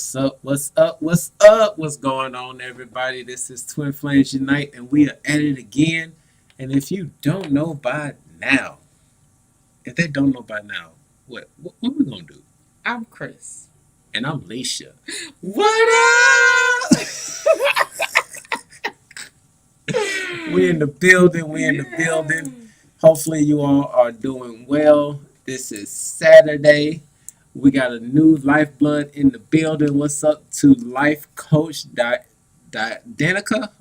What's up? What's up? What's up? What's going on, everybody? This is Twin Flames Unite, and we are at it again. And if you don't know by now, if they don't know by now, what we gonna do? I'm Chris. And I'm Leisha. What up? We in the building. We in the building. Hopefully, you all are doing well. This is Saturday. We got a new lifeblood in the building. What's up to life coach Danica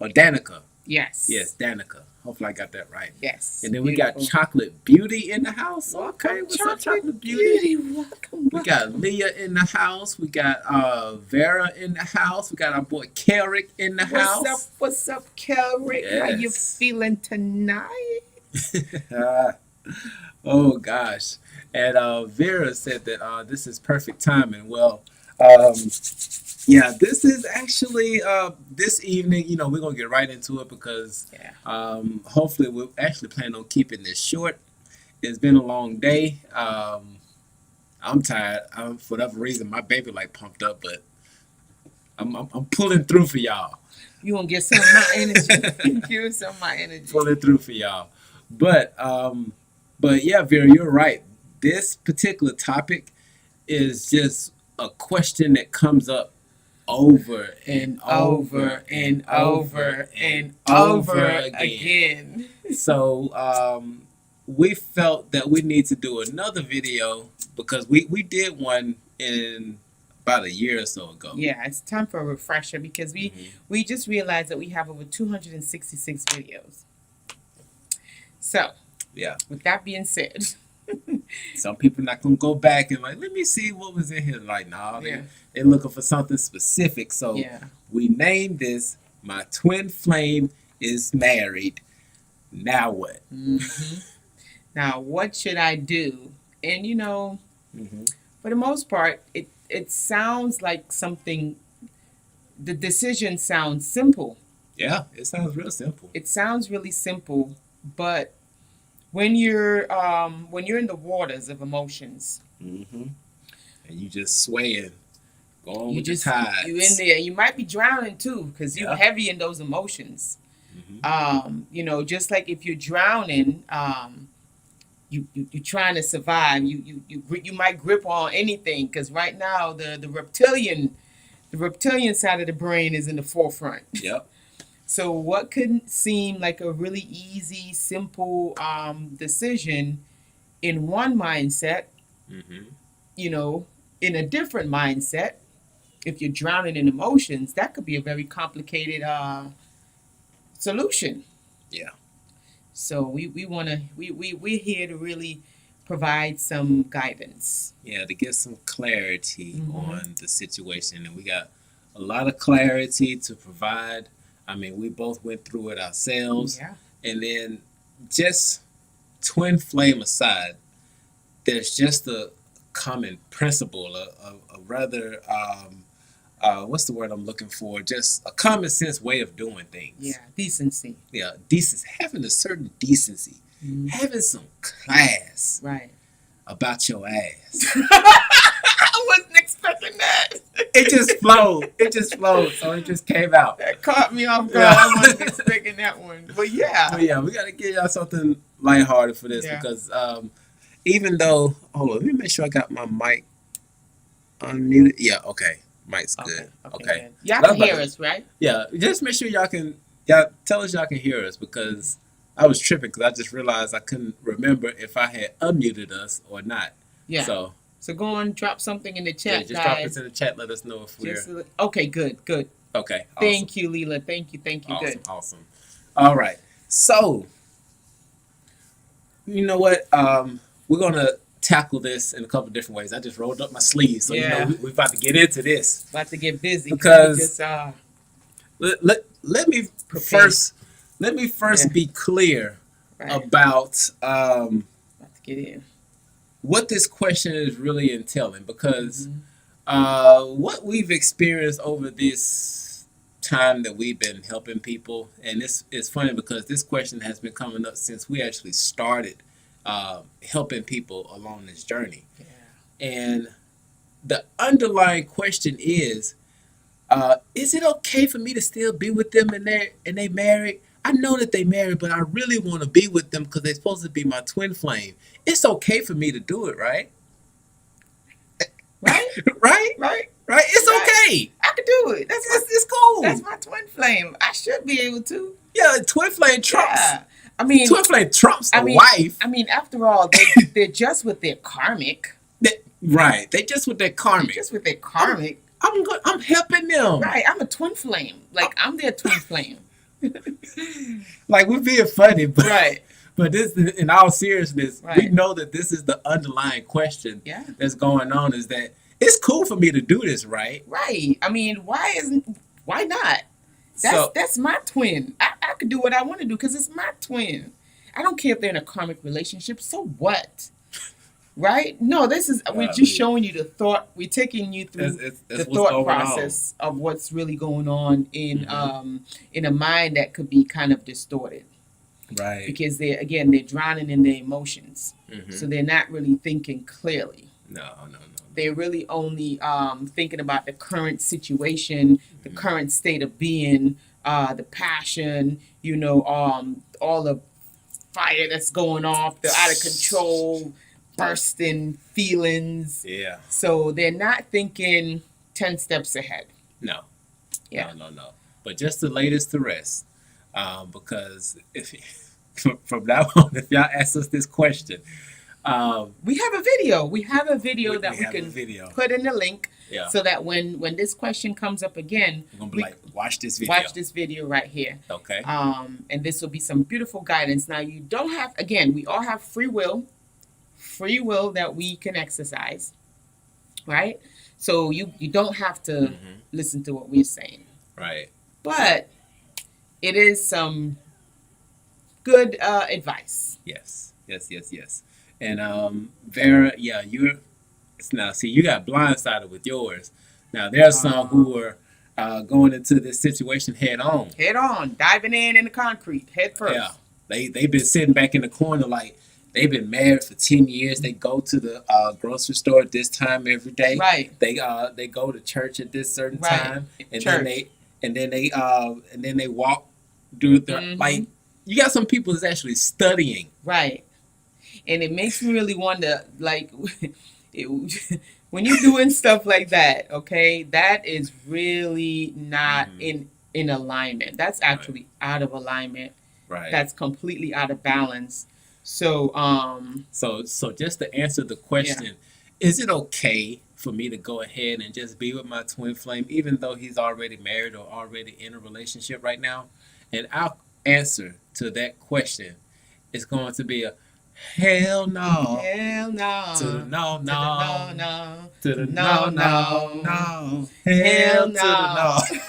or Danica? Yes. Yes, Danica. Hopefully I got that right. Yes. And then we Beautiful. got Chocolate Beauty in the house. Okay, what's up, Chocolate Beauty? Welcome. We got Leah in the house. We got Vera in the house. We got our boy Carrick in the house. What's up, Carrick? How you Yes. feeling tonight? Oh gosh. And Vera said that this is perfect timing. Well, yeah, this is actually this evening. You know, we're gonna get right into it because hopefully we're actually planning on keeping this short. It's been a long day. I'm tired. For whatever reason, my baby like pumped up, but I'm pulling through for y'all. You gonna get some of my energy? Give some of my energy. Pulling through for y'all. But yeah, Vera, you're right. This particular topic is just a question that comes up over and over and over and over again. So we felt that we need to do another video because we did one in about a year or so ago. Yeah, it's time for a refresher because we just realized that we have over 266 videos. So, Yeah. with that being said, Some people not gonna go back and like, let me see what was in here. Like, nah, Yeah. they're looking for something specific. So yeah. we named this "My Twin Flame is Married." Now what? Now, what should I do? And you know, for the most part, it sounds like something. The decision sounds simple. Yeah, it sounds real simple. It sounds really simple, but when you're in the waters of emotions, And you just swaying, going you with just the tides. you in there. You might be drowning too because you're Yeah. heavy in those emotions. Mhm. You know, just like if you're drowning, you're trying to survive. You might grip on anything because right now the reptilian side of the brain is in the forefront. Yep. So what could seem like a really easy, simple decision in one mindset, you know, in a different mindset, if you're drowning in emotions, that could be a very complicated solution. Yeah. So we're here to really provide some guidance. Yeah, to get some clarity Mhm. on the situation, and we got a lot of clarity to provide. I mean, we both went through it ourselves, Yeah. and then just twin flame aside, there's just a common principle, a rather what's the word I'm looking for? Just a common sense way of doing things. Yeah. Decency. Yeah, decency, having a certain decency, having some class Right. about your ass. I wasn't expecting that. It just flowed. It just flowed. So it just came out. That caught me off guard. Yeah. I wasn't expecting that one. But yeah. But yeah, we gotta give y'all something lighthearted for this Yeah. because even though, hold on, let me make sure I got my mic unmuted. Yeah, okay, mic's good. Okay. Good. Y'all What can about hear the- us, right? Yeah, just make sure y'all tell us y'all can hear us because I was tripping because I just realized I couldn't remember if I had unmuted us or not. Yeah. So So go on, drop something in the yeah, chat, just drop guys. it in the chat. Let us know if we're Okay, good. okay. Awesome. Thank you, Leela. Thank you. Awesome. Good. Awesome. All right. So you know what? We're gonna tackle this in a couple different ways. I just rolled up my sleeves, so Yeah. you know we're about to get into this. About to get busy. Because- We just, Let me Prepare. first Yeah. be clear right. about About to get in. what this question is really entailing, because what we've experienced over this time that we've been helping people, and it's funny because this question has been coming up since we actually started helping people along this journey. Yeah. And the underlying question is it okay for me to still be with them and they married? I know that they married, but I really want to be with them because they're supposed to be my twin flame. It's okay for me to do it, right? Right? Right? Right? Right? It's Right. okay. I could do it. It's cool. That's my twin flame. I should be able to. Yeah, twin flame trumps. Yeah. I mean, Twin flame trumps a I mean, wife. I mean, after all, they're just with their karmic. Right. They just with their They're karmic. just with their karmic. I'm helping them. Right. I'm a twin flame. Like, I'm their twin flame. Like, we're being funny, but Right. but this, in all seriousness, we Right. know that this is the underlying question Yeah. that's going on. Is that it's cool for me to do this, right? Right. I mean, why not? So That's my twin. I could do what I want to do because it's my twin. I don't care if they're in a karmic relationship. So what? Right? No, we're just showing you the thought. We're taking you through it's the what's thought going process of what's really going on in a mind that could be kind of distorted on. Right. because they're drowning in their emotions. So they're not really thinking clearly. No. They're really only thinking about the current situation, the current state of being, the passion, all the fire that's going off, the out of control, bursting feelings. Yeah. So they're not thinking 10 steps ahead. No. Yeah. No. But just to lay this to rest, because if from now on, if y'all ask us this question, We have a video. We have a video that we have a can video. put in the link Yeah. so that when this question comes up again, We're gonna be we like, watch this video. watch this video right here. Okay. And this will be some beautiful guidance. Now, you don't have, again, we all have free will that we can exercise, right? So you don't have to listen to what we're saying. Right. But it is some good advice. Yes. And Vera, yeah, now see you got blindsided with yours. Now there are some who are going into this situation head on. Head on, diving in the concrete, head first. Yeah. They've been sitting back in the corner like they've been married for 10 years. They go to the grocery store at this time every day. Right. They go to church at this certain Right. time, and Church. then they walk do their like. You got some people that's actually studying. Right. And it makes me really wonder, like, when you're doing stuff like that, okay, that is really not in alignment. That's actually out of alignment. Right. That's completely out of balance. So, So just to answer the question, is it okay for me to go ahead and just be with my twin flame, even though he's already married or already in a relationship right now? And our answer to that question is going to be a hell no. hell no. To the no. To the no. To the No, no. no. Hell no. to the no.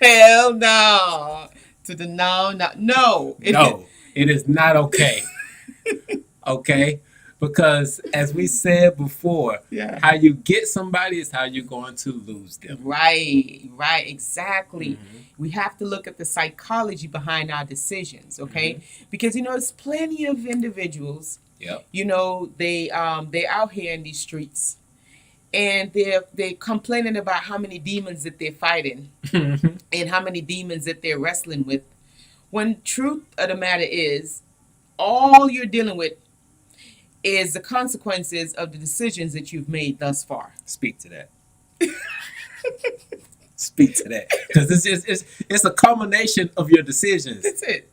Hell no. To the no. No. No, it is not okay. Okay? Because as we said before, Yeah. how you get somebody is how you're going to lose them. Right, exactly. We have to look at the psychology behind our decisions, okay? Because there's plenty of individuals. Yep. They out here in these streets, and they're complaining about how many demons that they're fighting and how many demons that they're wrestling with. When truth of the matter is, all you're dealing with is the consequences of the decisions that you've made thus far. Speak to that. Speak to that. Because it's a culmination of your decisions. That's it.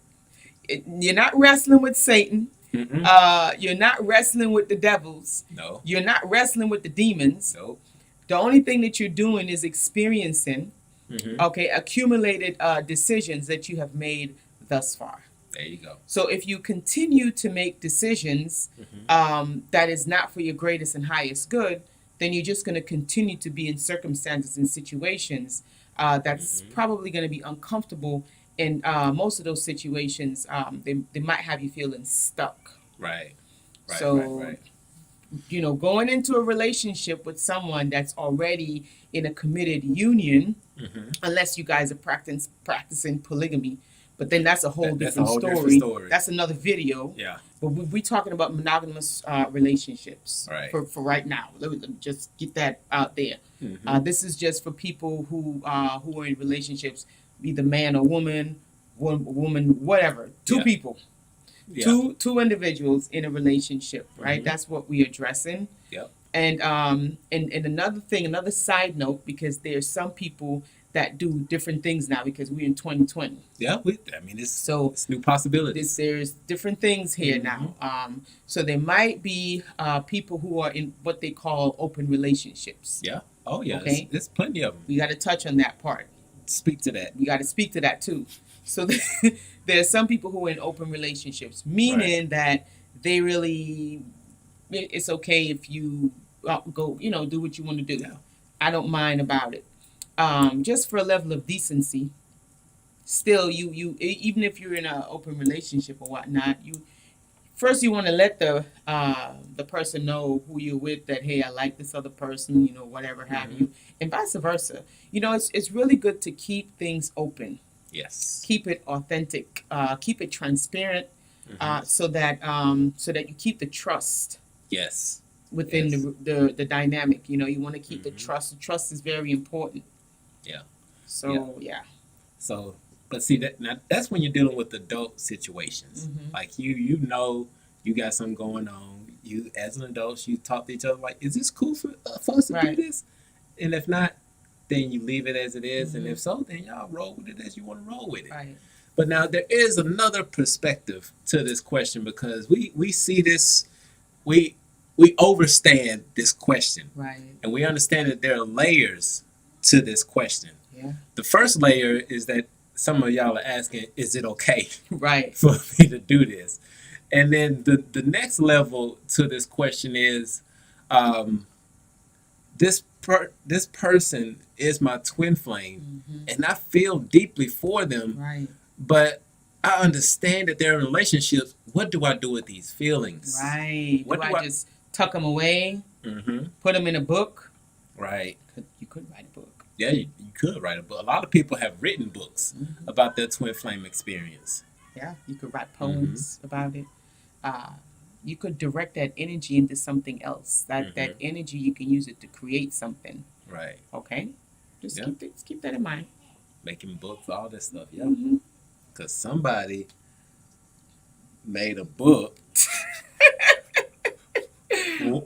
You're not wrestling with Satan. You're not wrestling with the devils. No. You're not wrestling with the demons. Nope. The only thing that you're doing is experiencing, accumulated decisions that you have made thus far. There you go. So if you continue to make decisions that is not for your greatest and highest good, then you're just going to continue to be in circumstances and situations that's probably going to be uncomfortable. And most of those situations, they might have you feeling stuck. Right. So, going into a relationship with someone that's already in a committed union, unless you guys are practicing polygamy, but then that's a whole, different, story. That's another video. Yeah. but we talking about monogamous relationships Right. for right now. Let me just get that out there. This is just for people who are in relationships, either man or woman, woman, whatever. Two Yeah. people, Yeah. two individuals in a relationship, right? That's what we're addressing. Yep. And another thing, another side note, because there's some people that do different things now because we're in 2020. Yeah. I mean, it's new This, possibilities. there's different things here now. So there might be people who are in what they call open relationships. Yeah. Oh, yeah. Okay. There's plenty of them. We got to touch on that part. Speak to that. We got to speak to that too. So there's some people who are in open relationships, meaning that they really, it's okay if you go, do what you want to do. Yeah. I don't mind about it. Just for a level of decency. Still, you even if you're in an open relationship or whatnot, you want to let the person know who you're with, that hey, I like this other person, whatever have you, and vice versa. It's really good to keep things open. Yes. Keep it authentic. Keep it transparent, so that you keep the trust. Yes. Within the dynamic, you want to keep the trust. The trust is very important. Yeah. So yeah. So, but see that's when you're dealing with adult situations. Like you got something going on. You as an adult, you talk to each other like, is this cool for us to do this? And if not, then you leave it as it is. And if so, then y'all roll with it as you want to roll with it. Right. But now there is another perspective to this question, because we see this, we overstand this question. Right. And we understand that there are layers to this question. Yeah. The first layer is that some of y'all are asking, is it okay Right. for me to do this? And then the next level to this question is, this person is my twin flame, and I feel deeply for them. Right. But I understand that they're in relationships. What do I do with these feelings? Right. What do do I just tuck them away? Put them in a book? Right. You could write a book. Yeah, you could write a book. A lot of people have written books about their twin flame experience. Yeah, you could write poems about it. You could direct that energy into something else. That energy, you can use it to create something. Right. Okay? Just keep that in mind. Making books, all this stuff. Yeah. Because somebody made a book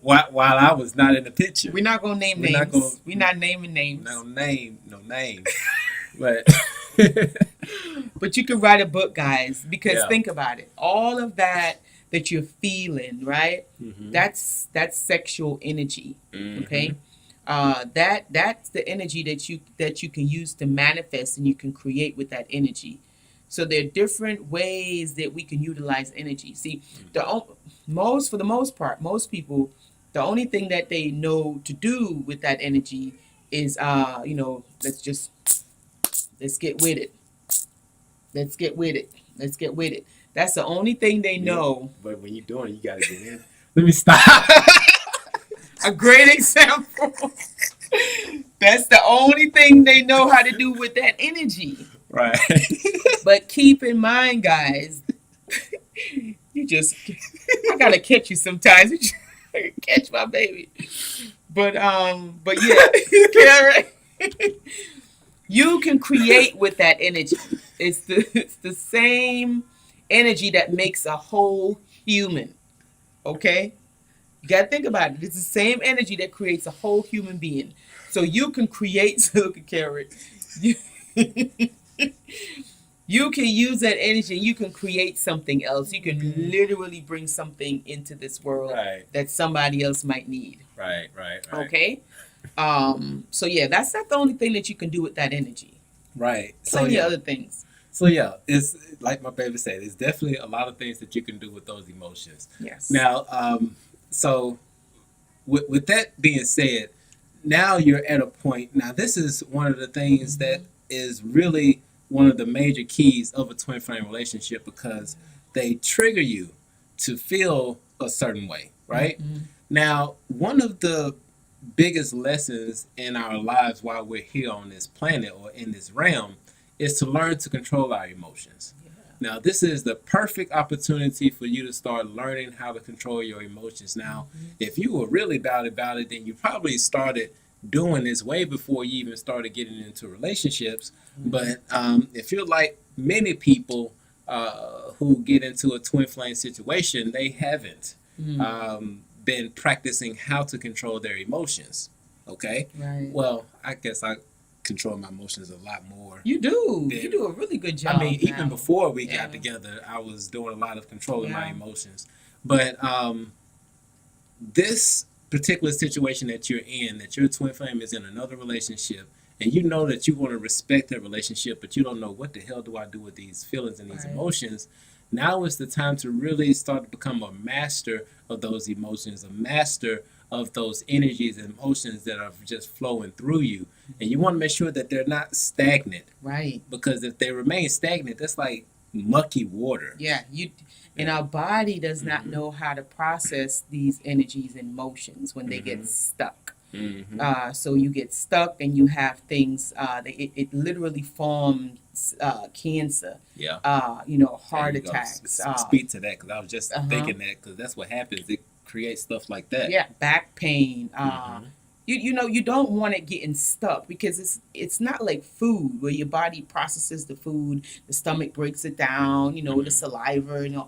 while I was not in the picture. We're not going to name names. We're not naming names. No names. But but you could write a book, guys, because think about it. All of that you're feeling, right? That's sexual energy. Okay? That's the energy that you can use to manifest and you can create with that energy. So there are different ways that we can utilize energy. See, for the most part, most people, the only thing that they know to do with that energy is, let's get with it. Let's get with it. That's the only thing they know. But when you're doing it, you gotta get in. Let me stop. A great example. That's the only thing they know how to do with that energy. Right. But keep in mind, guys, I gotta catch you sometimes. Catch my baby. But yeah, Karen, you can create with that energy. It's the same energy that makes a whole human. Okay? You gotta think about it. It's the same energy that creates a whole human being. So you can create, look at Karen. You can use that energy and you can create something else. You can literally bring something into this world that somebody else might need. Right. Okay? So yeah, that's not the only thing that you can do with that energy. Right. Plenty of other things. So yeah, it's like my baby said, there's definitely a lot of things that you can do with those emotions. Yes. Now, so with that being said, now you're at a point. Now this is one of the things that is really one of the major keys of a twin flame relationship, because they trigger you to feel a certain way, right? Now, one of the biggest lessons in our lives while we're here on this planet or in this realm is to learn to control our emotions. Now, this is the perfect opportunity for you to start learning how to control your emotions. Now, if you were really about it, then you probably started doing this way before you even started getting into relationships. But if you're like many people who get into a twin flame situation, they haven't been practicing how to control their emotions. Okay? Right. Well, I guess I control my emotions a lot more. You do. You do a really good job. I mean, now. even before we got together, I was doing a lot of controlling my emotions. But this particular situation that you're in, that your twin flame is in another relationship, and you know that you want to respect that relationship, but you don't know what the hell do I do with these feelings and these emotions. Now is the time to really start to become a master of those emotions, a master of those energies and emotions that are just flowing through you. And you want to make sure that they're not stagnant. Right. Because if they remain stagnant, that's like mucky water. Yeah. And our body does not know how to process these energies and emotions when they get stuck. So you get stuck and you have things, it literally forms cancer. Yeah. Heart attacks. Speak to that, because I was just thinking that, because that's what happens. It creates stuff like that. Yeah, back pain. You don't want it getting stuck, because it's not like food where your body processes the food, the stomach breaks it down, the saliva,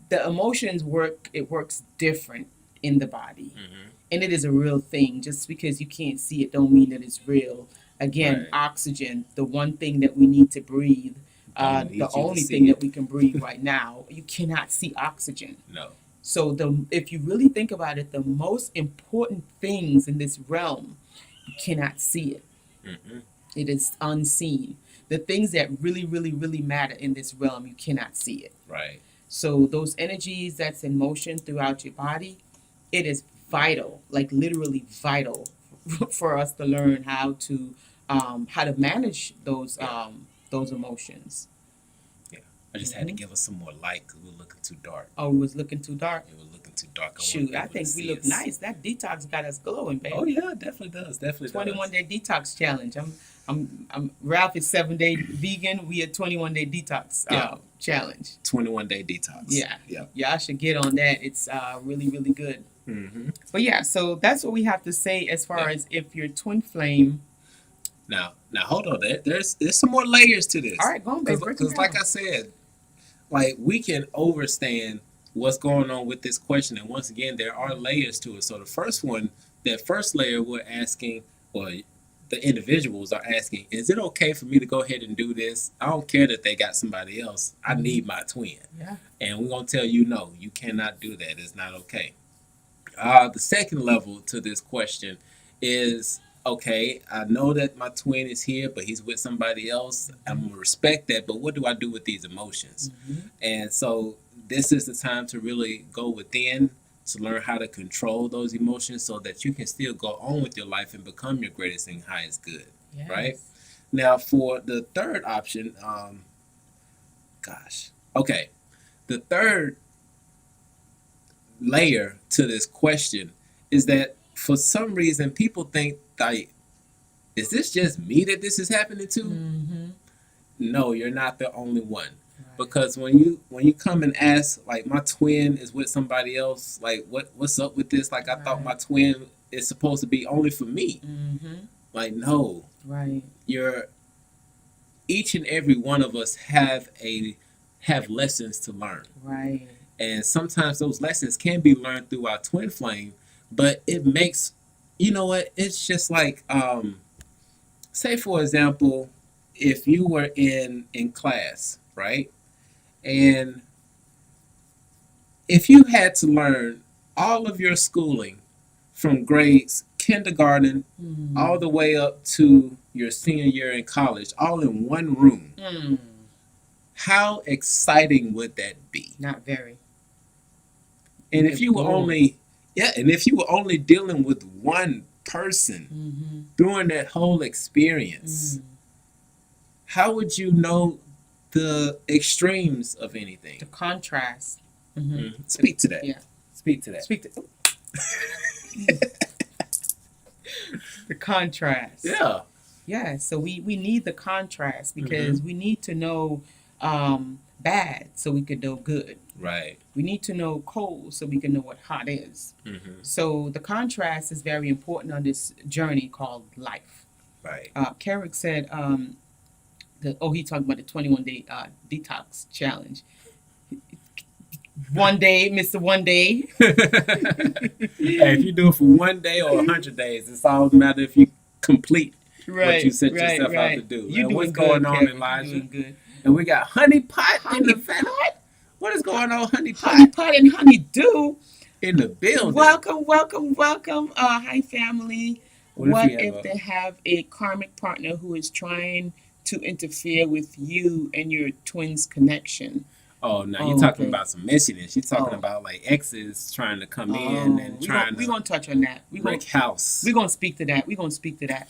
the emotions works different in the body. And it is a real thing. Just because you can't see it don't mean that it's real. Again, oxygen, the one thing that we need to breathe, the only thing that we can breathe right now, you cannot see oxygen. No. So if you really think about it, the most important things in this realm, you cannot see it. It is unseen. The things that really, really, really matter in this realm, you cannot see it. Right. So those energies that's in motion throughout your body, it is vital, like literally vital, for us to learn how to manage those emotions. I just had to give us some more light because we were looking too dark. Oh, it was looking too dark? It was looking too dark. Shoot, I think we look nice. That detox got us glowing, baby. Oh yeah, definitely does. 21-day detox challenge. Ralph is 7-day vegan. We a 21-day detox challenge. 21-day detox. Yeah. Y'all should get on that. It's really, really good. But yeah, so that's what we have to say as far as if you're twin flame. Now hold on. There's some more layers to this. All right, go on, baby. Because like I said, like we can overstand what's going on with this question, and once again, there are layers to it. So the first one, that first layer, we're asking, or the individuals are asking, is it okay for me to go ahead and do this? I don't care that they got somebody else. I need my twin. Yeah. And we're gonna tell you, no, you cannot do that. It's not okay. The second level to this question is, okay, I know that my twin is here, but he's with somebody else. I'm going to respect that, but what do I do with these emotions? And so this is the time to really go within, to learn how to control those emotions so that you can still go on with your life and become your greatest and highest good, right? Now, for the third option, the third layer to this question is that for some reason people think, like, is this just me that this is happening to? No, you're not the only one. Because when you come and ask, like, my twin is with somebody else, like, what's up with this? Like, I thought my twin is supposed to be only for me. Like, no. Each and every one of us have lessons to learn. Right. And sometimes those lessons can be learned through our twin flame, but it makes, you know what, it's just like, say for example, if you were in class, right? And if you had to learn all of your schooling from grades kindergarten all the way up to your senior year in college, all in one room, how exciting would that be? Not very. And if you were only dealing with one person during that whole experience, how would you know the extremes of anything? The contrast. Speak to that. Yeah. Speak to that. The contrast. Yeah. So we need the contrast because we need to know bad so we can know good. Right. We need to know cold so we can know what hot is. Mm-hmm. So the contrast is very important on this journey called life. Right. Carrick said, he talked about the 21-day detox challenge. One day, Mr. One Day. Hey, if you do it for 1 day or 100 days, it's all matter if you complete what you set yourself out to do. You and what's doing going good, on, Kevin. Elijah? You doing good. And we got Honey Pot in Honey the family. Pot? What is going on, Honey Pot? Honey Pot and Honey Dew. In the building. Welcome, welcome, welcome. Hi, family. What if if they have a karmic partner who is trying to interfere with you and your twins' connection? Oh, now you're talking about some messiness. You're talking about like exes trying to come in and trying to. We're going to touch on that. Wreck house. We're going to speak to that.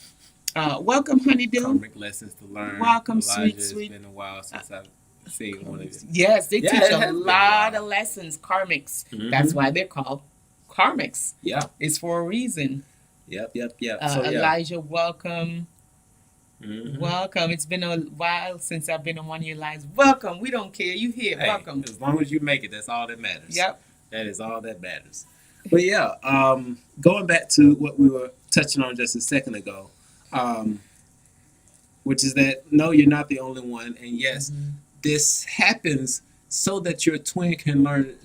Welcome, Honeydew. Karmic lessons to learn. Welcome, Elijah, sweet. It's been a while since I've seen one of you. Yes, they teach a lot of lessons, karmics. Mm-hmm. That's why they're called karmics. Yeah. It's for a reason. Yep. Elijah, welcome. Mm-hmm. Welcome. It's been a while since I've been on one of your lives. Welcome. We don't care. You here. Hey, welcome. As long as you make it, that's all that matters. Yep. That is all that matters. But yeah, going back to what we were touching on just a second ago, which is that no, you're not the only one. And yes, this happens so that your twin can learn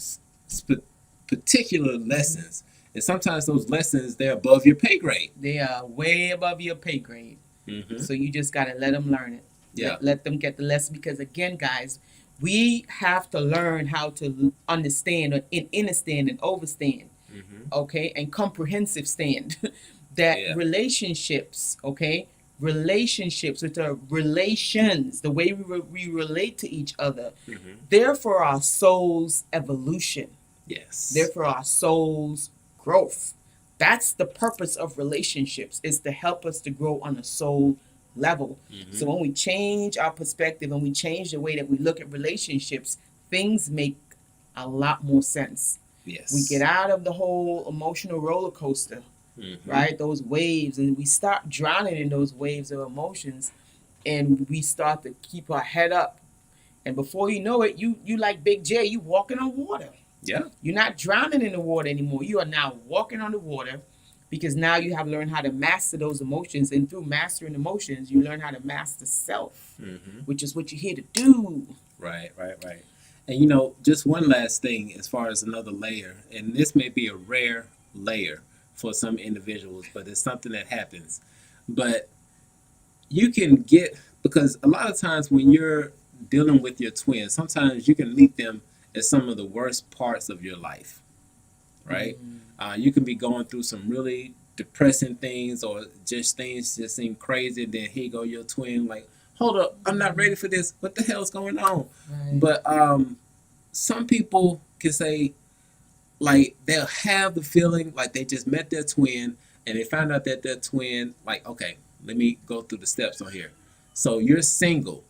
particular lessons. And sometimes those lessons, they're above your pay grade. They are way above your pay grade. Mm-hmm. So you just got to let them learn it. Yeah. Let them get the lesson. Because again, guys, we have to learn how to understand and understand and overstand. Mm-hmm. Okay. And comprehensive stand that relationships, okay, relationships with our relations, the way we relate to each other, they're for our soul's evolution. Yes. They're for our soul's growth. That's the purpose of relationships, is to help us to grow on a soul level. Mm-hmm. So when we change our perspective and we change the way that we look at relationships, things make a lot more sense. Yes. We get out of the whole emotional roller coaster, right? Those waves, and we stop drowning in those waves of emotions, and we start to keep our head up. And before you know it, you like Big J, you walking on water. Yeah. You're not drowning in the water anymore. You are now walking on the water, because now you have learned how to master those emotions. And through mastering emotions, you learn how to master self, which is what you're here to do. Right. And just one last thing as far as another layer, and this may be a rare layer for some individuals, but it's something that happens. But you can get, because a lot of times when you're dealing with your twins, sometimes you can meet them at some of the worst parts of your life, right? You can be going through some really depressing things, or just things just seem crazy, and then here you go your twin, like, hold up, I'm not ready for this. What the hell's going on? Right. But some people can say, like, they'll have the feeling like they just met their twin, and they found out that their twin, like, okay, let me go through the steps on here. So you're single,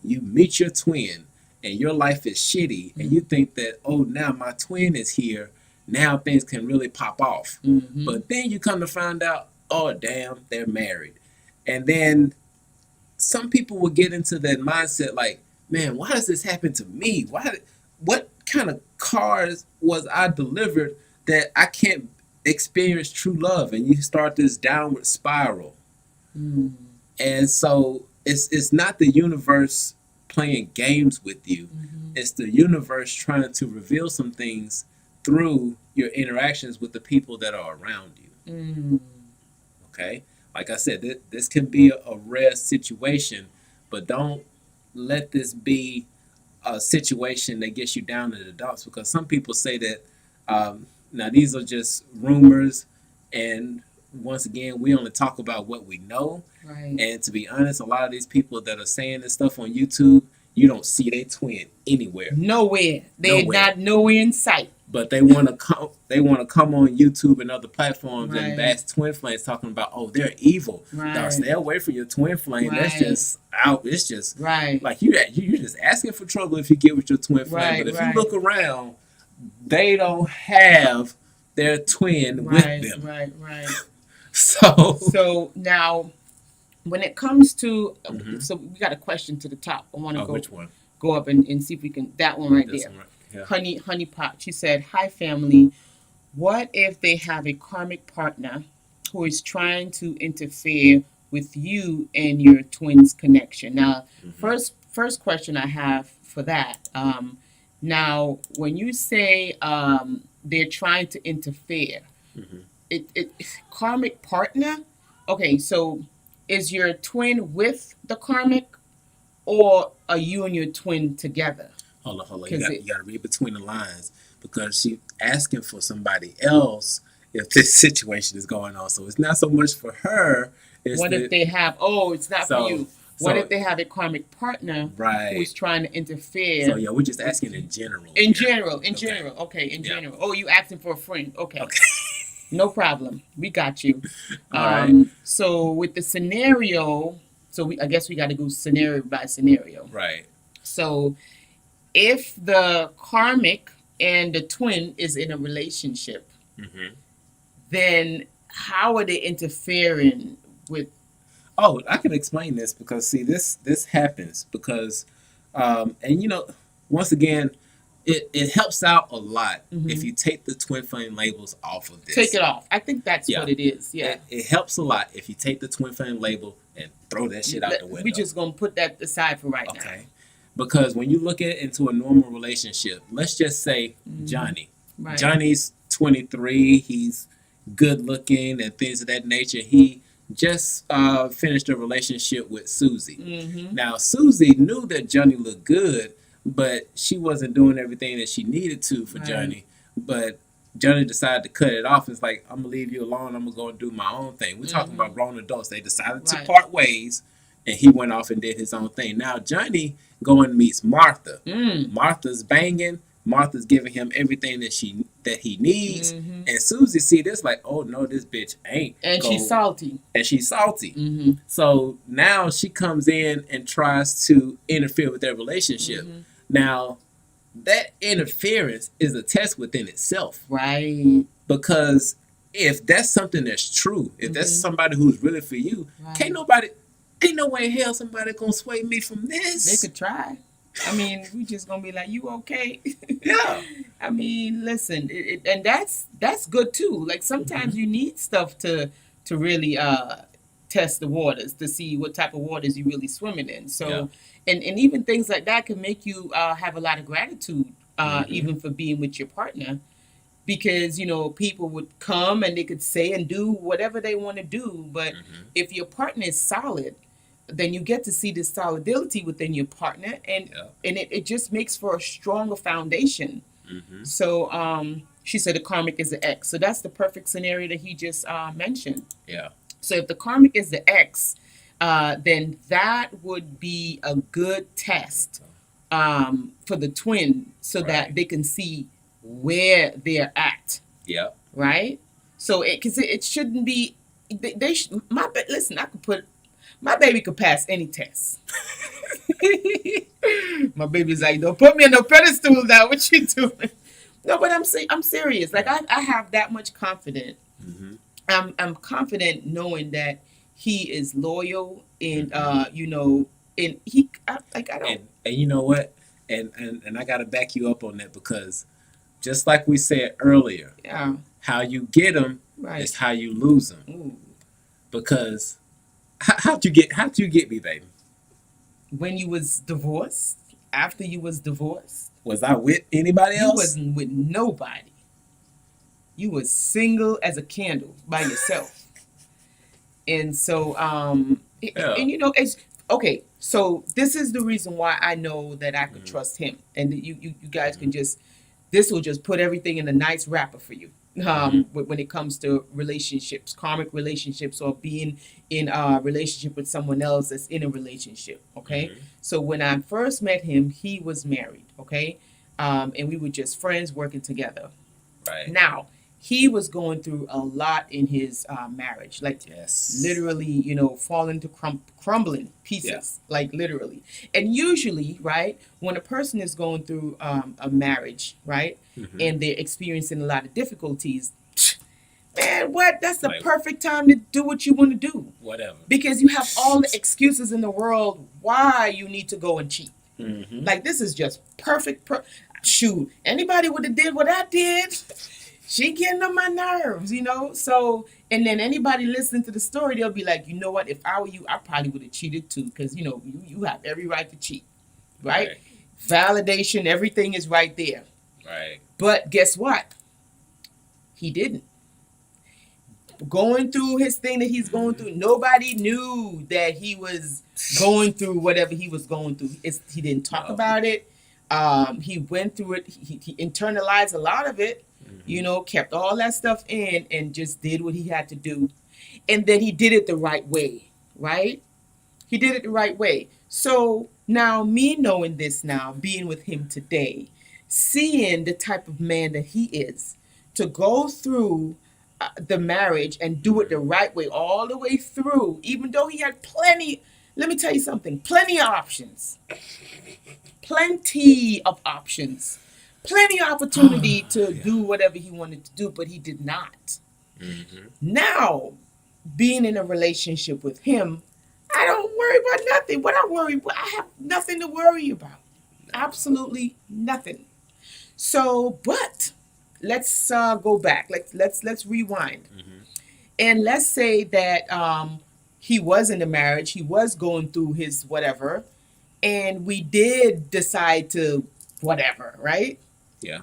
you meet your twin, and your life is shitty, and you think that, oh, now my twin is here, now things can really pop off. But then you come to find out, oh, damn, they're married. And then some people will get into that mindset like, man, why does this happen to me? What kind of cars was I delivered that I can't experience true love? And you start this downward spiral. And so it's not the universe playing games with you. It's the universe trying to reveal some things through your interactions with the people that are around you. Okay? Like I said, this can be a rare situation, but don't let this be a situation that gets you down in the dumps, because some people say that, now these are just rumors, and once again, we only talk about what we know. Right. And to be honest, a lot of these people that are saying this stuff on YouTube, you don't see their twin anywhere. Nowhere. They're not nowhere in sight. But they want to come. They want to come on YouTube and other platforms and bash twin flames, talking about, oh, they're evil. Now stay away from your twin flame. That's just out. It's just like you're just asking for trouble if you get with your twin flame. But if you look around, they don't have their twin with them. Right. So now, when it comes to, so we got a question to the top. I want to go. Which one? go up and see if we can. That one right This there. one, right? Yeah. Honey Pot. She said, "Hi family. What if they have a karmic partner who is trying to interfere with you and your twins' connection?" Now, first question I have for that. Now, when you say they're trying to interfere, Mhm. it karmic partner. Okay, so is your twin with the karmic, or are you and your twin together? Hold on. Because You got to read between the lines because she asking for somebody else if this situation is going on. So it's not so much for her. It's what if the they have? Oh, it's not for so you. What so if they have a karmic partner who right. is trying to So interfere? yeah, we're just asking in general. In here. general, in Okay. general, okay, in Yeah. general. Oh, you asking for a friend? Okay, Okay. no problem. We got you. All right. So with the scenario, I guess we got to go scenario by scenario. Right. So if the karmic and the twin is in a relationship, Mm-hmm. then how are they interfering with? Oh, I can explain this because see, this happens because, and you know, once again, it helps out a lot if you take the twin flame labels off of this. Take it off. I think that's Yeah. what it is. Yeah. It helps a lot if you take the twin flame label and throw that shit out the window. We just gonna put that aside for right now. Okay. Because when you look at into a normal relationship, let's just say Johnny. Right. Johnny's 23. He's good looking and things of that nature. He just finished a relationship with Susie. Now Susie knew that Johnny looked good, but she wasn't doing everything that she needed to for Johnny. But Johnny decided to cut it off. It's like, I'm gonna leave you alone. I'm gonna go and do my own thing. We're talking about grown adults. They decided to part ways, and he went off and did his own thing. Now Johnny going meets Martha. Martha's banging. Martha's giving him everything that he needs. And Susie see this like, oh no, this bitch ain't. And she's salty. And she's salty. So now she comes in and tries to interfere with their relationship. Now that interference is a test within itself. Right. Because if that's something that's true, if that's somebody who's really for you, ain't no way in hell somebody gonna sway me from this. They could try. I mean, we just gonna be like, you okay? Yeah. I mean, listen, and that's good too. Like sometimes you need stuff to really test the waters to see what type of waters you really swimming in. So, and even things like that can make you have a lot of gratitude, even for being with your partner, because you know people would come and they could say and do whatever they want to do, but if your partner is solid, then you get to see the solidarity within your partner, and it just makes for a stronger foundation. So she said the karmic is the ex. So that's the perfect scenario that he just mentioned. Yeah. So if the karmic is the ex, then that would be a good test for the twin, so that they can see where they're at. Yeah. Right. So because it shouldn't be. Listen, I could put. My baby could pass any test. My baby's like, don't put me on no pedestal now. What you doing? No, but I'm serious. Like I have that much confidence. I'm confident knowing that he is loyal and you know, and I don't. And you know what? And I gotta back you up on that because just like we said earlier, how you get them is how you lose them. Ooh. Because how'd you get me, baby? When you was divorced, after you was divorced, was I with anybody else? You wasn't with nobody. You was single as a candle by yourself. And so, and you know, it's okay. So this is the reason why I know that I could trust him, and that you guys can just. This will just put everything in a nice wrapper for you. When it comes to relationships, karmic relationships, or being in a relationship with someone else that's in a relationship. Okay. So when I first met him, he was married. Okay. And we were just friends working together. Right. Now, he was going through a lot in his marriage, like literally, you know, falling to crumbling pieces, like literally. And usually, right, when a person is going through a marriage, right, and they're experiencing a lot of difficulties, man, what? That's the perfect time to do what you want to do. Whatever. Because you have all the excuses in the world why you need to go and cheat. Mm-hmm. Like, this is just perfect. Shoot, anybody would have did what I did. She getting on my nerves, you know? So, and then anybody listening to the story, they'll be like, you know what? If I were you, I probably would have cheated too. Because, you know, you have every right to cheat, right? Validation, everything is right there. Right. But guess what? He didn't. Going through his thing that he's going through, nobody knew that he was going through whatever he was going through. He didn't talk about it. He went through it. He internalized a lot of it, you know, kept all that stuff in and just did what he had to do. And then he did it the right way, right? He did it the right way. So now, me knowing this now, being with him today, seeing the type of man that he is, to go through the marriage and do it the right way all the way through, even though he had plenty. Let me tell you something, plenty of options, plenty of options, plenty of opportunity to do whatever he wanted to do, but he did not. Now, being in a relationship with him, I don't worry about nothing. What I worry about, I have nothing to worry about, absolutely nothing. So, but let's go back. Let's rewind, and let's say that he was in a marriage, he was going through his whatever, and we did decide to whatever, right? Yeah.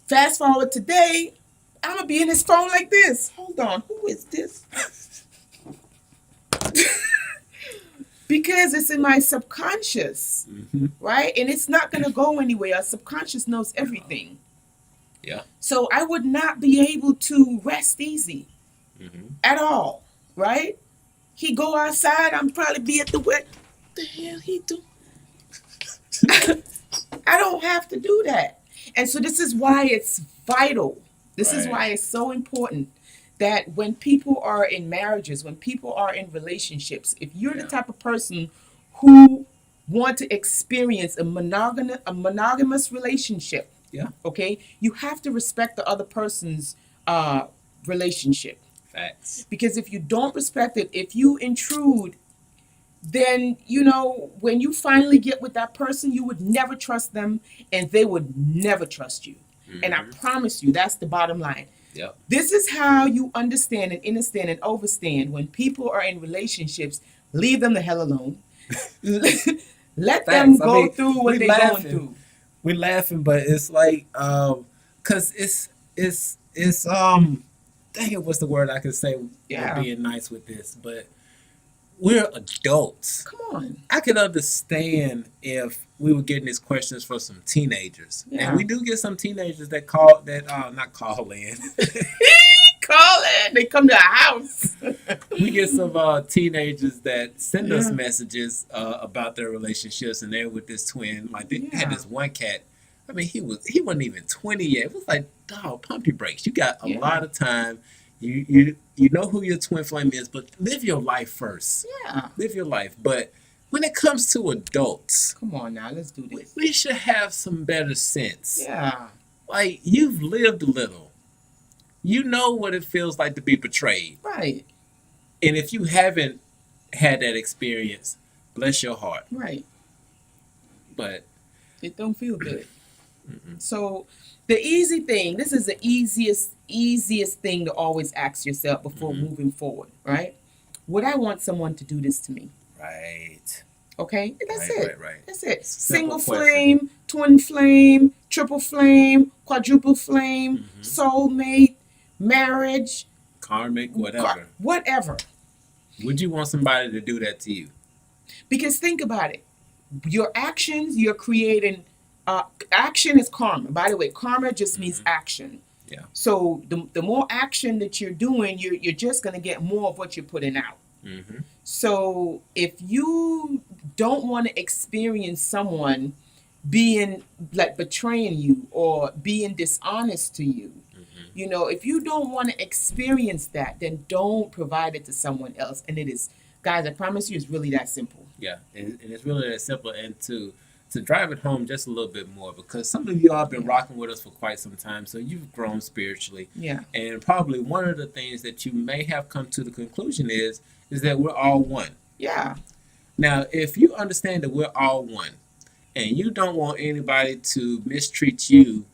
Fast forward today, I'm gonna be in his phone like this. Hold on, who is this? Because it's in my subconscious, right? And it's not gonna go anywhere. Our subconscious knows everything. Yeah. So I would not be able to rest easy at all, right? He go outside, I'm probably be at the what the hell he do? I don't have to do that. And so this is why it's vital. This is why it's so important that when people are in marriages, when people are in relationships, if you're the type of person who want to experience a monogamous relationship, okay, you have to respect the other person's relationship. Facts. Because if you don't respect it, if you intrude, then, you know, when you finally get with that person, you would never trust them and they would never trust you. And I promise you, that's the bottom line. Yep. This is how you understand and understand and overstand when people are in relationships. Leave them the hell alone. Let them go through what they're going through. We're laughing, but it's like, cause it's dang it, what's the word I could say? Being nice with this, but we're adults. Come on. I could understand if we were getting these questions from some teenagers, and we do get some teenagers that not call in. Call in. They come to our house. We get some teenagers that send us messages about their relationships, and they're with this twin. Like they had this one cat. I mean, he wasn't even 20 yet. It was like, dog, pump your brakes. You got a lot of time. You know who your twin flame is, but live your life first. Yeah. Live your life. But when it comes to adults, come on now, let's do this. We should have some better sense. Yeah. Like, you've lived a little. You know what it feels like to be betrayed. Right. And if you haven't had that experience, bless your heart. Right. But it don't feel good. So the easy thing, this is the easiest thing to always ask yourself before moving forward, right? Would I want someone to do this to me? Right. Okay? That's it. Right. That's it. Simple Single flame, twin flame, triple flame, quadruple flame, soulmate, marriage. Karmic, whatever. Whatever. Would you want somebody to do that to you? Because think about it. Your actions, you're creating... action is karma. By the way, karma just means action. Yeah. So the more action that you're doing, you're just going to get more of what you're putting out. So if you don't want to experience someone being like betraying you or being dishonest to you, you know, if you don't want to experience that, then don't provide it to someone else. And it is, guys, I promise you, it's really that simple. Yeah, and it's really that simple. And to drive it home just a little bit more, because some of you all have been rocking with us for quite some time, so you've grown spiritually. Yeah. And probably one of the things that you may have come to the conclusion is that we're all one. Yeah. Now, if you understand that we're all one, and you don't want anybody to mistreat you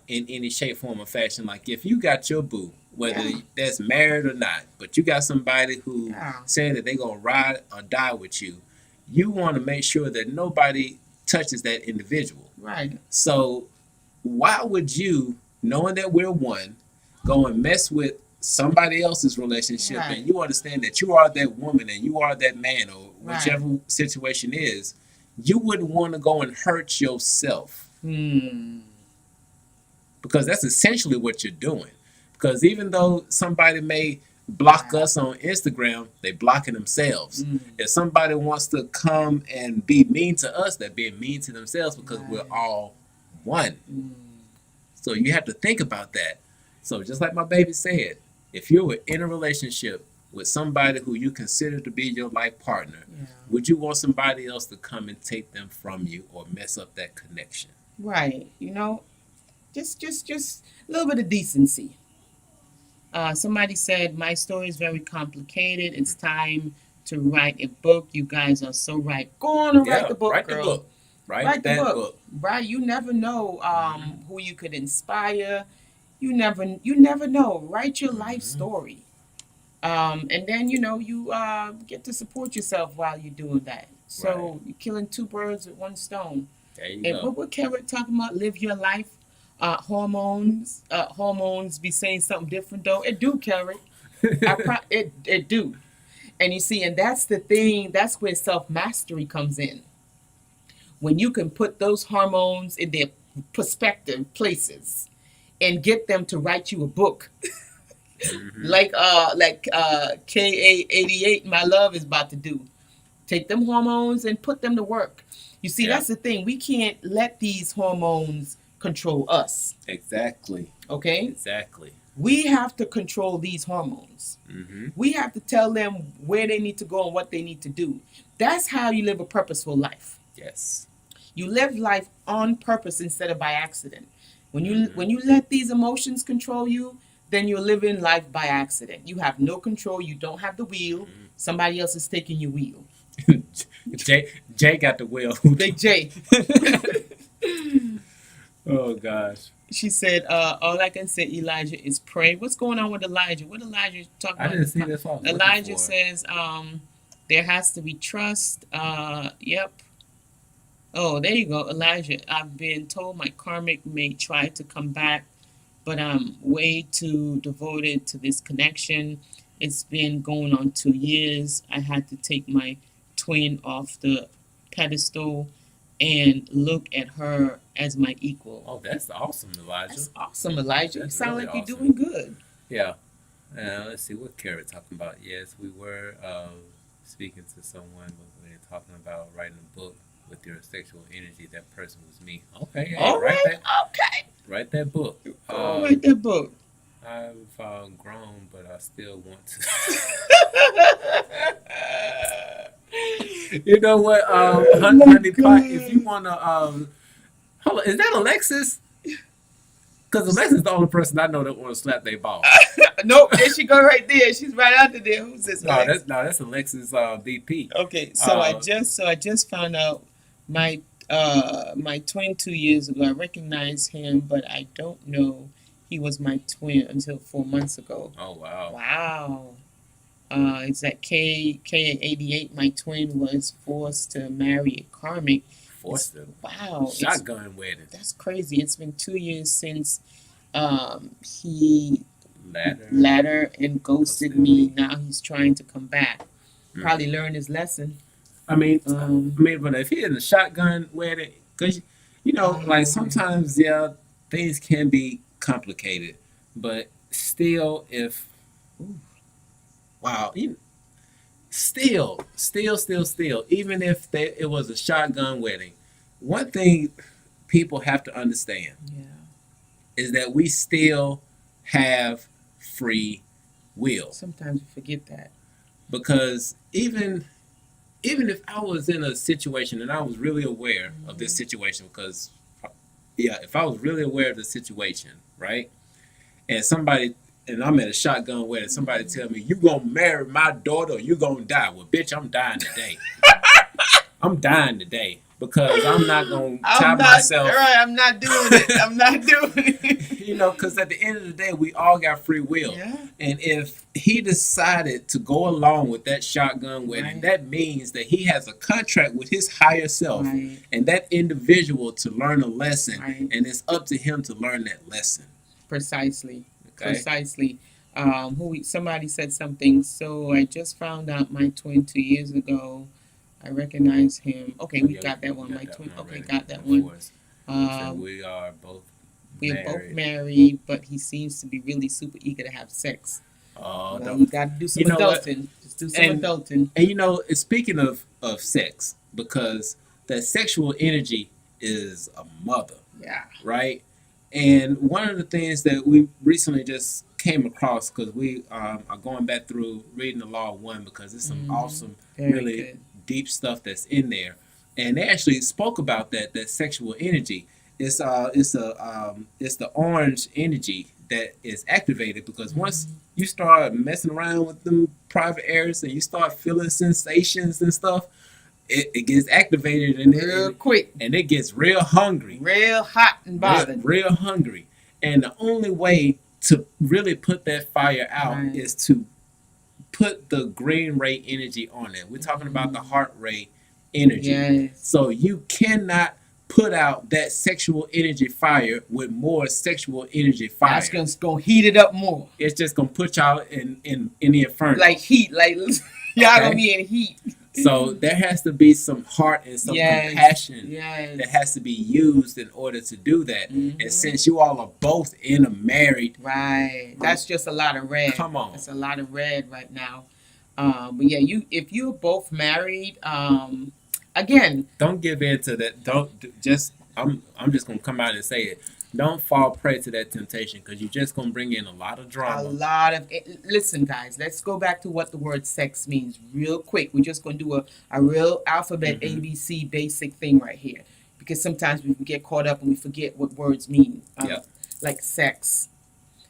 in any shape, form, or fashion. Like if you got your boo, whether Yeah. that's married or not, but you got somebody who Yeah. saying that they're gonna ride or die with you want to make sure that nobody touches that individual. Right. So why would you, knowing that we're one, go and mess with somebody else's relationship Right. and you understand that you are that woman and you are that man or whichever Right. situation is, you wouldn't want to go and hurt yourself because that's essentially what you're doing. Because even though somebody may block us on Instagram, they blocking themselves. If somebody wants to come and be mean to us, they're being mean to themselves because we're all one. So you have to think about that. So just like my baby said, if you were in a relationship with somebody who you consider to be your life partner, would you want somebody else to come and take them from you or mess up that connection? Right. Just a little bit of decency. Somebody said my story is very complicated. It's time to write a book. You guys are so right. Go on and write the book, write girl. the book. Write the book. Right. You never know who you could inspire. You never know. Write your life story. And then you get to support yourself while you're doing that. So you're killing two birds with one stone. There you And go. what Carrot talking about? Live your life. Hormones be saying something different though. It do, Carrot. It do. And you see, and that's the thing. That's where self mastery comes in. When you can put those hormones in their perspective places and get them to write you a book. like KA88, my love, is about to do. Take them hormones and put them to work. You see, that's the thing. We can't let these hormones control us. Exactly. Okay? Exactly. We have to control these hormones. We have to tell them where they need to go and what they need to do. That's how you live a purposeful life. Yes. You live life on purpose instead of by accident. When you let these emotions control you, then you're living life by accident. You have no control. You don't have the wheel. Somebody else is taking your wheel. Jay got the wheel. Big J. Oh gosh. She said, all I can say, Elijah, is pray. What's going on with Elijah? What Elijah talking about? I didn't see this one. Elijah says, there has to be trust. Yep. Oh, there you go, Elijah. I've been told my karmic may try to come back, but I'm way too devoted to this connection. It's been going on 2 years. I had to take my twin off the pedestal and look at her as my equal. Oh, that's awesome, Elijah. That's awesome, Elijah. That's you sound really like you're awesome. doing good. Yeah. Let's see what Carrot talking about. Yes, we were speaking to someone when they're talking about writing a book with your sexual energy. That person was me. Okay. Hey, All right. Okay. Write that book. Write that book. I've grown, but I still want to. You know what, honey pot, if you wanna, hold on, is that Alexis? Because Alexis is the only person I know that want to slap their ball. Nope, there she go right there. She's right out there. Who's this? That's Alexis BP. Okay, so I just found out my twin 2 years ago. I recognized him, but I don't know he was my twin until 4 months ago. Oh wow! Wow. It's that K88. My twin was forced to marry a karmic. Forced to. Wow. Shotgun wedding. That's crazy. It's been 2 years since he ladder and ghosted me. Now he's trying to come back. Probably learn his lesson. I mean, but if he in a shotgun wedding, because like sometimes things can be complicated, but still, if wow, still, even if it was a shotgun wedding, one thing people have to understand is that we still have free will. Sometimes we forget that. Because even if I was in a situation and I was really aware of this situation, because if I was really aware of the situation, right, and I'm at a shotgun wedding, somebody tell me, you gonna marry my daughter or you gonna die? Well, bitch, I'm dying today. I'm dying today. because I'm not gonna tie I'm not myself. right. I'm not doing it. I'm not doing it. You know, because at the end of the day, we all got free will. Yeah. And if he decided to go along with that shotgun wedding, Right. that means that he has a contract with his higher self Right. and that individual to learn a lesson, Right. and it's up to him to learn that lesson. Precisely. Okay. Precisely. Somebody said something. So I just found out my twin 2 years ago. I recognize him. Okay, we got that one. My twin. Okay, got that one. So we are both. We're both married, but he seems to be really super eager to have sex. Oh, Well, you got to do some adulting. Just do some adulting. And you know, speaking of sex, because that sexual energy is a mother, Yeah. right? And one of the things that we recently just came across, because we are going back through reading the Law of One, because it's some awesome, Very really good. deep stuff that's in there, and they actually spoke about that sexual energy. It's the orange energy that is activated, because once you start messing around with them private areas and you start feeling sensations and stuff, it gets activated and Real quick. and it gets real hungry, Real hot and bothered. real hungry. And the only way to really put that fire out Right. is to put the green ray energy on it. We're talking about the heart ray energy. Yes. So you cannot put out that sexual energy fire with more sexual energy fire. That's gonna heat it up more. It's just gonna put y'all in the inferno. Like heat. Like y'all gonna be in heat. So there has to be some heart and some compassion Yes. that has to be used in order to do that. Mhm. And since you all are both in a married, Right. That's just a lot of red. come on, That's a lot of red right now. But yeah, if you're both married, again, don't give in to that. I'm just gonna come out and say it. Don't fall prey to that temptation, because you're just gonna bring in a lot of drama. listen, guys, let's go back to what the word sex means real quick. We're just going to do a real alphabet ABC basic thing right here, because sometimes we can get caught up and we forget what words mean. Like sex,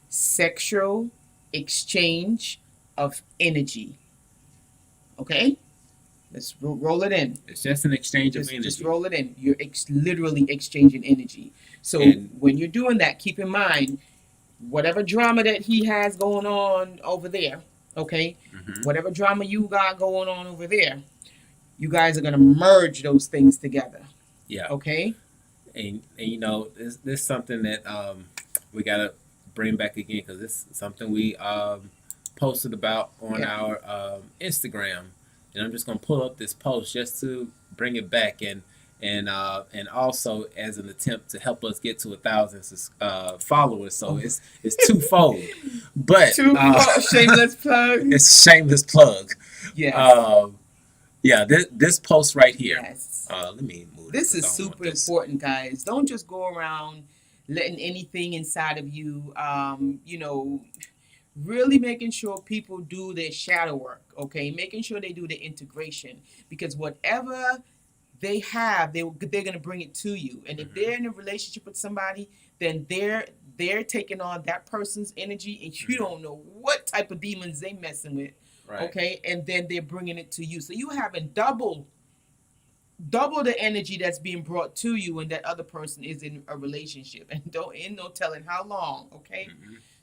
sexual exchange of energy. Okay? Let's roll it in. It's just an exchange of energy. Just roll it in. You're literally exchanging energy. So when you're doing that, keep in mind, whatever drama that he has going on over there, okay? Whatever drama you got going on over there, you guys are going to merge those things together. Yeah. Okay? And you know, this is something that we got to bring back again, because it's something we posted about on our Instagram. And I'm just going to pull up this post just to bring it back, and also as an attempt to help us get to 1,000 followers. So it's twofold. But shameless plug. It's a shameless plug. Yes. This post right here. Yes. Let me move this is super important, guys. Don't just go around letting anything inside of you, really making sure people do their shadow work, okay? Making sure they do the integration, because whatever they have, they're going to bring it to you. And if they're in a relationship with somebody, then they're taking on that person's energy, and you don't know what type of demons they messing with, okay? And then they're bringing it to you. So you having double the energy that's being brought to you, and that other person is in a relationship, and ain't no telling how long, okay?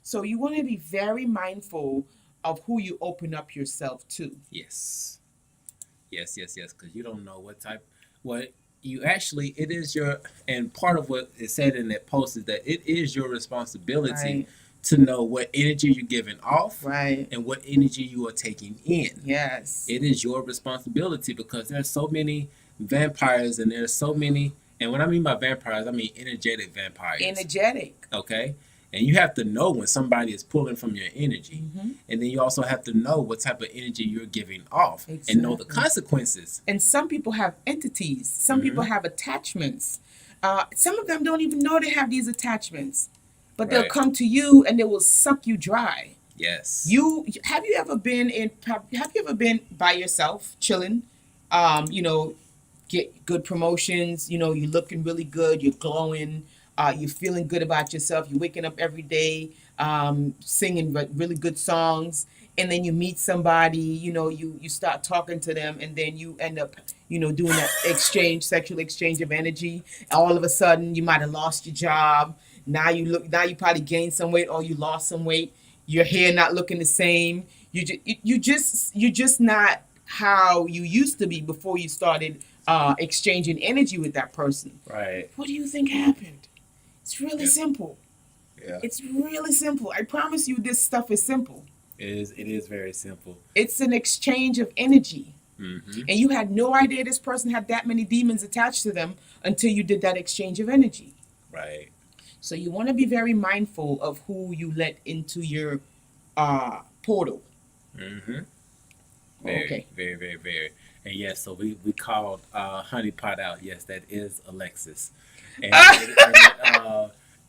So you want to be very mindful of who you open up yourself to. Yes, because you don't know it is your, and part of what is said in that post is that it is your responsibility to know what energy you're giving off, and what energy you are taking in. Yes. It is your responsibility, because there's so many vampires, and there's so many, and when I mean by vampires, I mean energetic vampires. Energetic. Okay? And you have to know when somebody is pulling from your energy. And then you also have to know what type of energy you're giving off, and know the consequences. And some people have entities. Some people have attachments. Some of them don't even know they have these attachments. But they'll come to you and they will suck you dry. Yes. Have you ever been by yourself, chilling? Get good promotions, you're looking really good, you're glowing, you're feeling good about yourself, you're waking up every day, singing really good songs, and then you meet somebody, you start talking to them, and then you end up, doing that sexual exchange of energy. All of a sudden, you might have lost your job. Now you probably gained some weight, or you lost some weight. Your hair not looking the same. You're just not how you used to be before you started exchanging energy with that person. Right. What do you think happened? It's really Yeah. simple. Yeah. It's really simple. I promise you, this stuff is simple. It is very simple. It's an exchange of energy. Mm-hmm. And you had no idea this person had that many demons attached to them until you did that exchange of energy. Right. So you want to be very mindful of who you let into your portal. Mm-hmm. Very, Okay. very, very, very. And yes, so we called Honeypot out. Yes, that is Alexis. And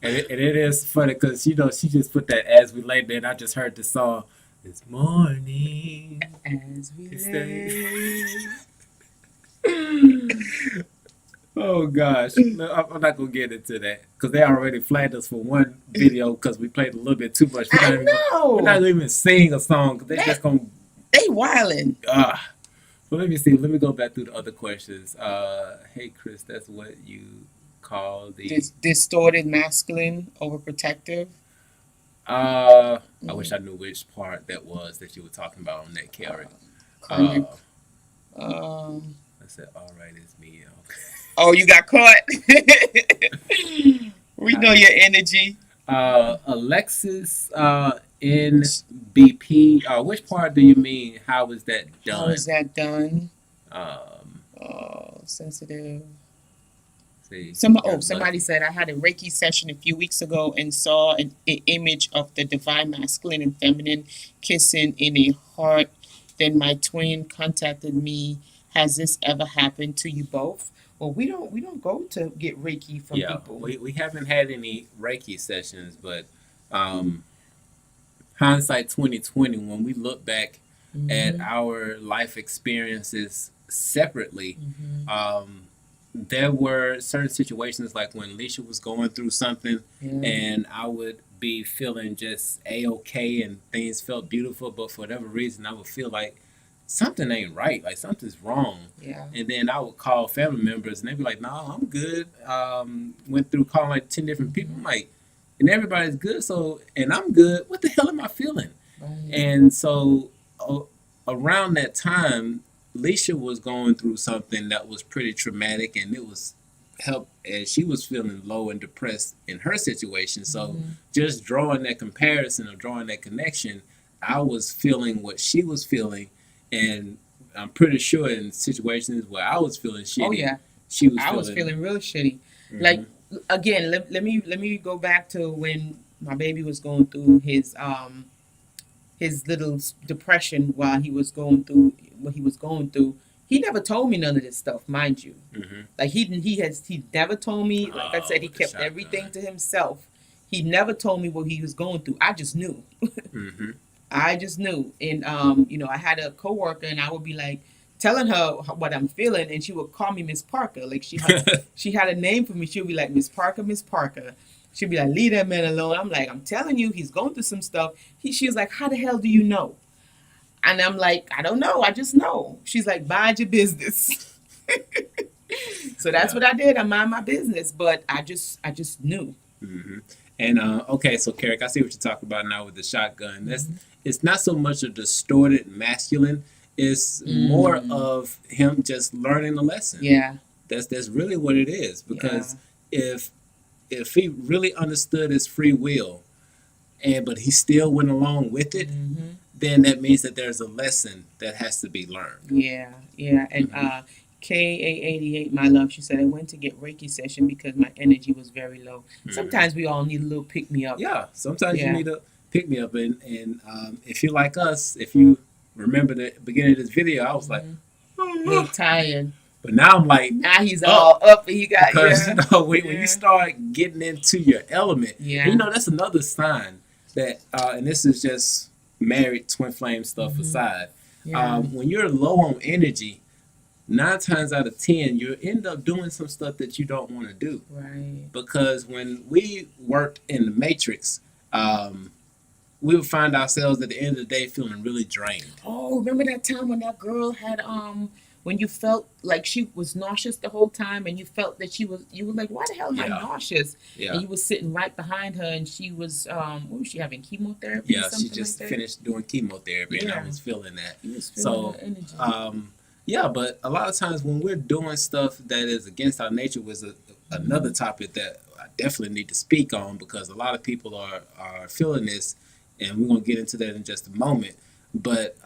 it is funny because, she just put that as we lay there, and I just heard the song, This Morning. As we It's lay. Oh, gosh. No, I'm not going to get into that because they already flagged us for one video because we played a little bit too much. I We're not know. even sing a song because they're just going to. They wildin'. Well, let me see. Let me go back through the other questions. Hey, Chris, that's what you call the. Distorted masculine, overprotective. I wish I knew which part that was that you were talking about on that, Carrie. Karmic. I said, all right, it's me. Okay. Oh, you got caught. We know your energy. Alexis, in BP. Which part do you mean? How is that done? How is that done? Um, Oh, sensitive. see. Somebody said I had a Reiki session a few weeks ago and saw an image of the divine masculine and feminine kissing in a heart. Then my twin contacted me. Has this ever happened to you both? Well, we don't go to get Reiki from Yeah, people. we haven't had any Reiki sessions, but um, hindsight 2020, when we look back at our life experiences separately, Mhm. there were certain situations like when Alicia was going through something, Yeah. and I would be feeling just a-okay and things felt beautiful, but for whatever reason, I would feel like something ain't right, like something's wrong. Yeah. And then I would call family members, and they'd be like, "No, I'm good." Went through calling like 10 different people. I'm like, and everybody's good, so and I'm good. What the hell am I feeling? Right. And so around that time, Leisha was going through something that was pretty traumatic, and it was help as she was feeling low and depressed in her situation. So just drawing that comparison or drawing that connection, I was feeling what she was feeling, and I'm pretty sure in situations where I was feeling shitty, Oh yeah. she was I feeling. was feeling real shitty. Mhm. Like again, let me go back to when my baby was going through his little depression while he was going through what he was going through. He never told me none of this stuff, mind you. Mhm. Like he never told me. Like I said, he with the kept shotgun. everything to himself. He never told me what he was going through. I just knew. Mhm. I just knew. And I had a coworker, and I would be like telling her what I'm feeling, and she would call me Miss Parker. Like she had a name for me. She'd be like, Miss Parker, Miss Parker. She'd be like, leave that man alone. I'm like, I'm telling you, he's going through some stuff. She was like, how the hell do you know? And I'm like, I don't know. I just know. She's like, mind your business. So that's Yeah. what I did. I mind my business, but I just knew. Hmm. And okay, so Carrick, I see what you're talking about now with the shotgun. That's It's not so much a distorted masculine. It's more of him just learning a lesson. Yeah. That's really what it is. Because if he really understood his free will, but he still went along with it, then that means that there's a lesson that has to be learned. Yeah, yeah. And KA88, my love, she said, I went to get Reiki session because my energy was very low. Sometimes we all need a little pick me up. Yeah, sometimes you Yeah. need to pick me up. And if you're like us, if you remember the beginning of this video, I was like, A little tired. but now I'm like, Now he's all up and he got, because yeah. when you start getting into your element, Yeah. and, that's another sign that, and this is just married twin flame stuff aside. Yeah. When you're low on energy, 9 times out of 10, you end up doing some stuff that you don't want to do. Right. Because when we worked in the matrix, we would find ourselves at the end of the day feeling really drained. Oh, remember that time when that girl had when you felt like she was nauseous the whole time, and you felt that you were like, why the hell am I Yeah. nauseous? Yeah. And you were sitting right behind her, and she was what was she having, chemotherapy? Yeah, or she something just like that? finished doing chemotherapy, and I Yeah. was feeling that. You was feeling So, her energy. yeah, but a lot of times when we're doing stuff that is against our nature was another topic that I definitely need to speak on, because a lot of people are feeling this, and we're gonna get into that in just a moment. But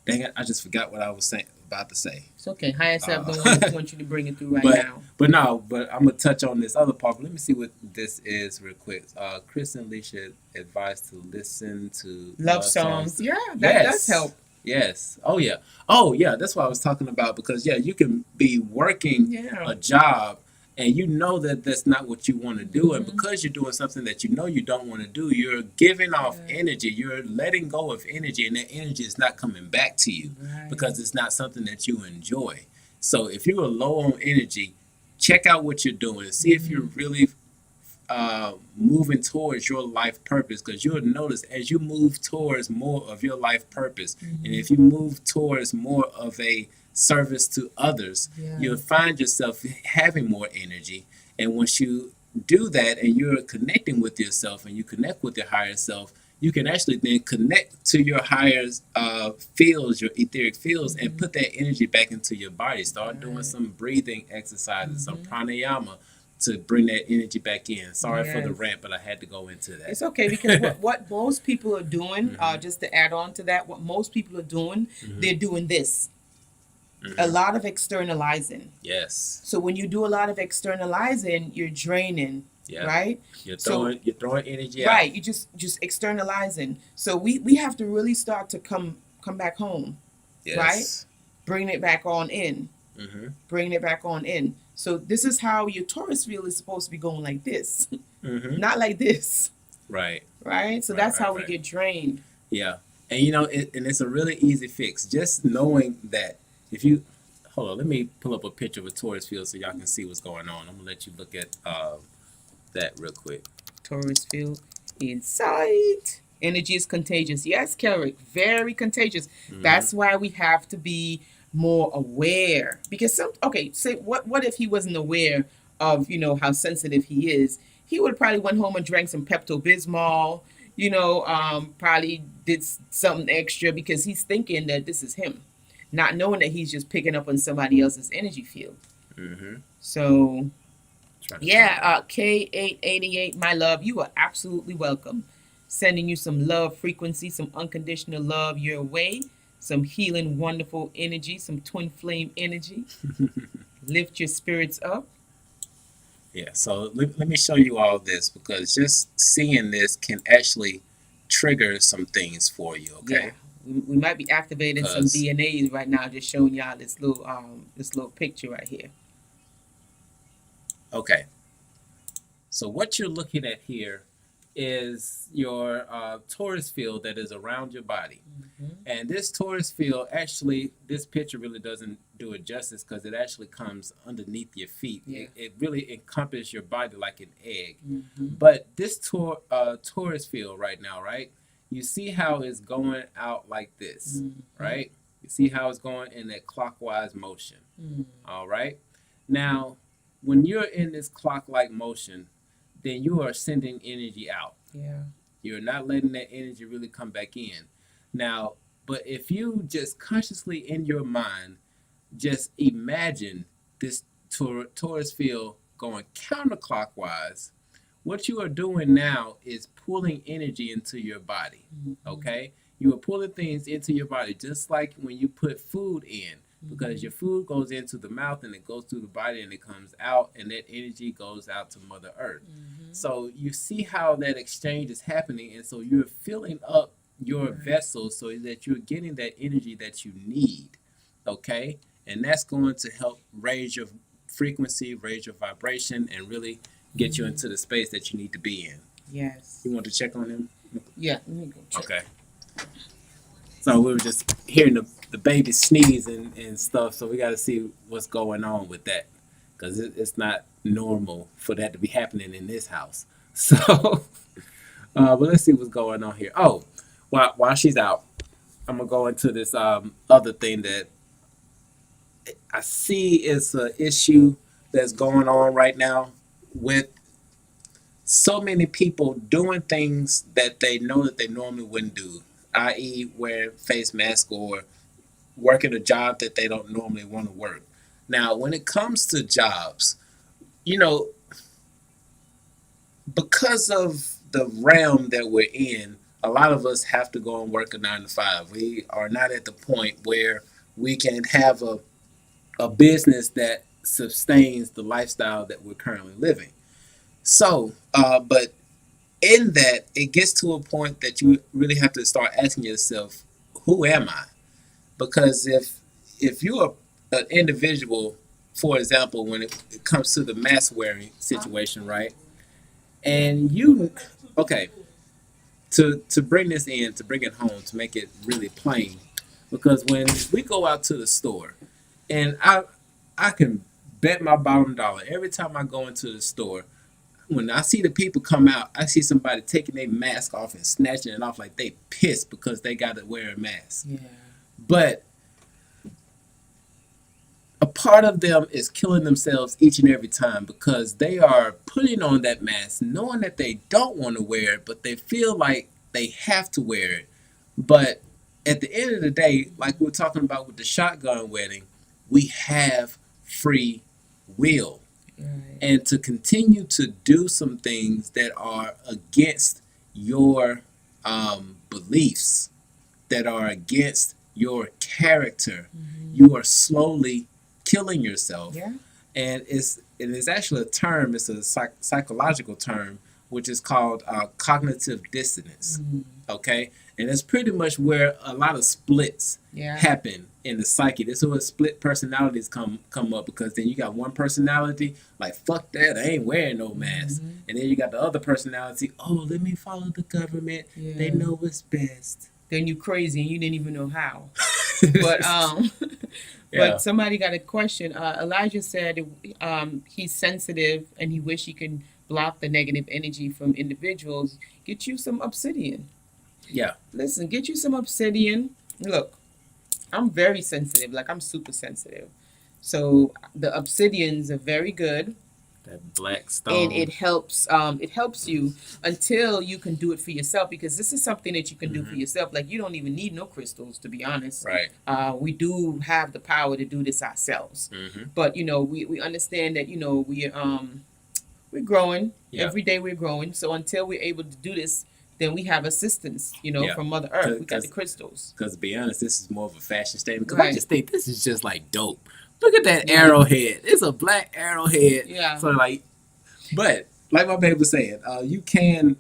dang it, I just forgot what I was about to say. It's okay. Higher self don't want you to bring it through right But now. but I'm gonna touch on this other part. But let me see what this is real quick. Chris and Alicia advised to listen to Love songs. Yeah, that does help. Yes. Oh yeah. Oh yeah. That's what I was talking about, because yeah, you can be working Yeah. a job and you know that that's not what you want to do, and because you're doing something that you know you don't want to do, you're giving off energy. You're letting go of energy, and that energy is not coming back to you because it's not something that you enjoy. So if you are low on energy, check out what you're doing and see if you're really moving towards your life purpose, because you'll notice as you move towards more of your life purpose, and if you move towards more of a service to others, you'll find yourself having more energy. And once you do that and you're connecting with yourself and you connect with your higher self, you can actually then connect to your higher fields, your etheric fields, and put that energy back into your body. Start doing some breathing exercises, some pranayama, to bring that energy back in. Sorry for the rant, but I had to go into that. It's okay, because what most people are doing, just to add on to that, what most people are doing, they're doing this. A lot of externalizing. Yes. So when you do a lot of externalizing, you're draining, right? You're throwing energy out. Right. You just externalizing. So we have to really start to come back home, right? Bring it back on in. Bring it back on in. So this is how your Taurus field is supposed to be going, like this, not like this. Right. Right. So that's how we get drained. Yeah, and you know, and it's a really easy fix. Just knowing that if you hold on, let me pull up a picture of a Taurus field so y'all can see what's going on. I'm gonna let you look at that real quick. Taurus field insight. Energy is contagious. Yes, Kelrick, very contagious. That's why we have to be more aware, because say what if he wasn't aware of how sensitive he is? He would have probably went home and drank some Pepto-Bismol, probably did something extra, because he's thinking that this is him, not knowing that he's just picking up on somebody else's energy field. So yeah, K888, my love, you are absolutely welcome. Sending you some love frequency, some unconditional love your way. Some healing, wonderful energy, some twin flame energy. Lift your spirits up. Yeah, so let me show you all this, because just seeing this can actually trigger some things for you, okay? Yeah, we might be activating some DNAs right now, just showing y'all this little picture right here. Okay. So what you're looking at here is your Taurus field that is around your body. And this Taurus field, actually, this picture really doesn't do it justice, because it actually comes underneath your feet. It really encompasses your body like an egg. But this Taurus field right now, right? You see how it's going out like this, right? You see how it's going in that clockwise motion. All right? Now, when you're in this clock-like motion, then you are sending energy out. You're not letting that energy really come back in. Now, but if you just consciously in your mind, just imagine this Taurus field going counterclockwise, what you are doing now is pulling energy into your body, okay? You are pulling things into your body, just like when you put food in, because your food goes into the mouth and it goes through the body and it comes out, and that energy goes out to Mother Earth. So you see how that exchange is happening, and so you're filling up your vessel so that you're getting that energy that you need, okay? And that's going to help raise your frequency, raise your vibration, and really get you into the space that you need to be in. Yes. You want to check on him? Yeah, let me go check. Okay. So we were just hearing the baby sneeze and stuff, so we got to see what's going on with that, because it's not normal for that to be happening in this house. So, But let's see what's going on here. Oh, while she's out, I'm gonna go into this other thing that I see is an issue that's going on right now with so many people doing things that they know that they normally wouldn't do, i.e., wear face mask or working a job that they don't normally want to work. Now, when it comes to jobs, you know, because of the realm that we're in, a lot of us have to go and work a 9 to 5. We are not at the point where we can have a business that sustains the lifestyle that we're currently living. So, but in that, it gets to a point that you really have to start asking yourself, who am I? Because if you're an individual, for example, when it comes to the mask wearing situation, right? And you, okay, to bring this in, to bring it home, to make it really plain, because when we go out to the store, and I can bet my bottom dollar every time I go into the store, when I see the people come out, I see somebody taking their mask off and snatching it off like they pissed because they got to wear a mask. Yeah. But a part of them is killing themselves each and every time because they are putting on that mask knowing that they don't want to wear it, but they feel like they have to wear it. But at the end of the day, like we were talking about with the shotgun wedding, we have free will. Right. And to continue to do some things that are against your beliefs, that are against your character, you are slowly killing yourself. Yeah. And it's actually a term. It's a psychological term, which is called cognitive dissonance. Okay, and it's pretty much where a lot of splits happen in the psyche. This is where split personalities come up, because then you got one personality like, fuck that, I ain't wearing no mask, and then you got the other personality, oh, let me follow the government, they know what's best. Then you crazy and you didn't even know how. But but somebody got a question. Elijah said he's sensitive and he wish he can block the negative energy from individuals. Get you some obsidian. Yeah. Listen, get you some obsidian. Look, I'm very sensitive. Like, I'm super sensitive. So the obsidians are very good. That black stone. And it helps you until you can do it for yourself, because this is something that you can do for yourself. Like, you don't even need no crystals, to be honest. Right. We do have the power to do this ourselves. But, you know, we understand that, you know, we're growing. Every day we're growing. So until we're able to do this, then we have assistance, you know, from Mother Earth. We got the crystals. Because to be honest, this is more of a fashion statement. Because I just think this is just like dope. Look at that arrowhead. It's a black arrowhead. Yeah. So like, but like my baby was saying, you can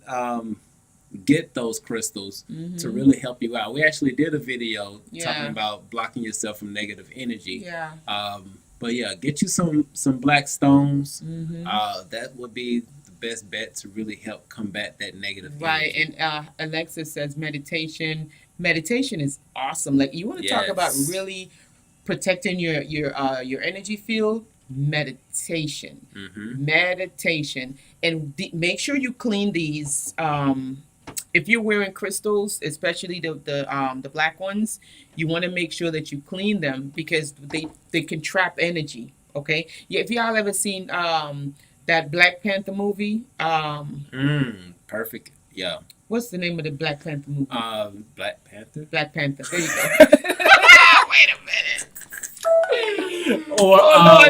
get those crystals to really help you out. We actually did a video talking about blocking yourself from negative energy. Yeah. But yeah, get you some black stones. That would be the best bet to really help combat that negative energy. Right. And Alexis says meditation. Meditation is awesome. Like, you want to talk about really protecting your energy field? Meditation. Meditation. And make sure you clean these. If you're wearing crystals, especially the black ones, you want to make sure that you clean them, because they can trap energy. Okay. Yeah. If y'all ever seen that Black Panther movie? Perfect. Yeah. What's the name of the Black Panther movie? Black Panther. Black Panther. There you go. Wait a minute. Or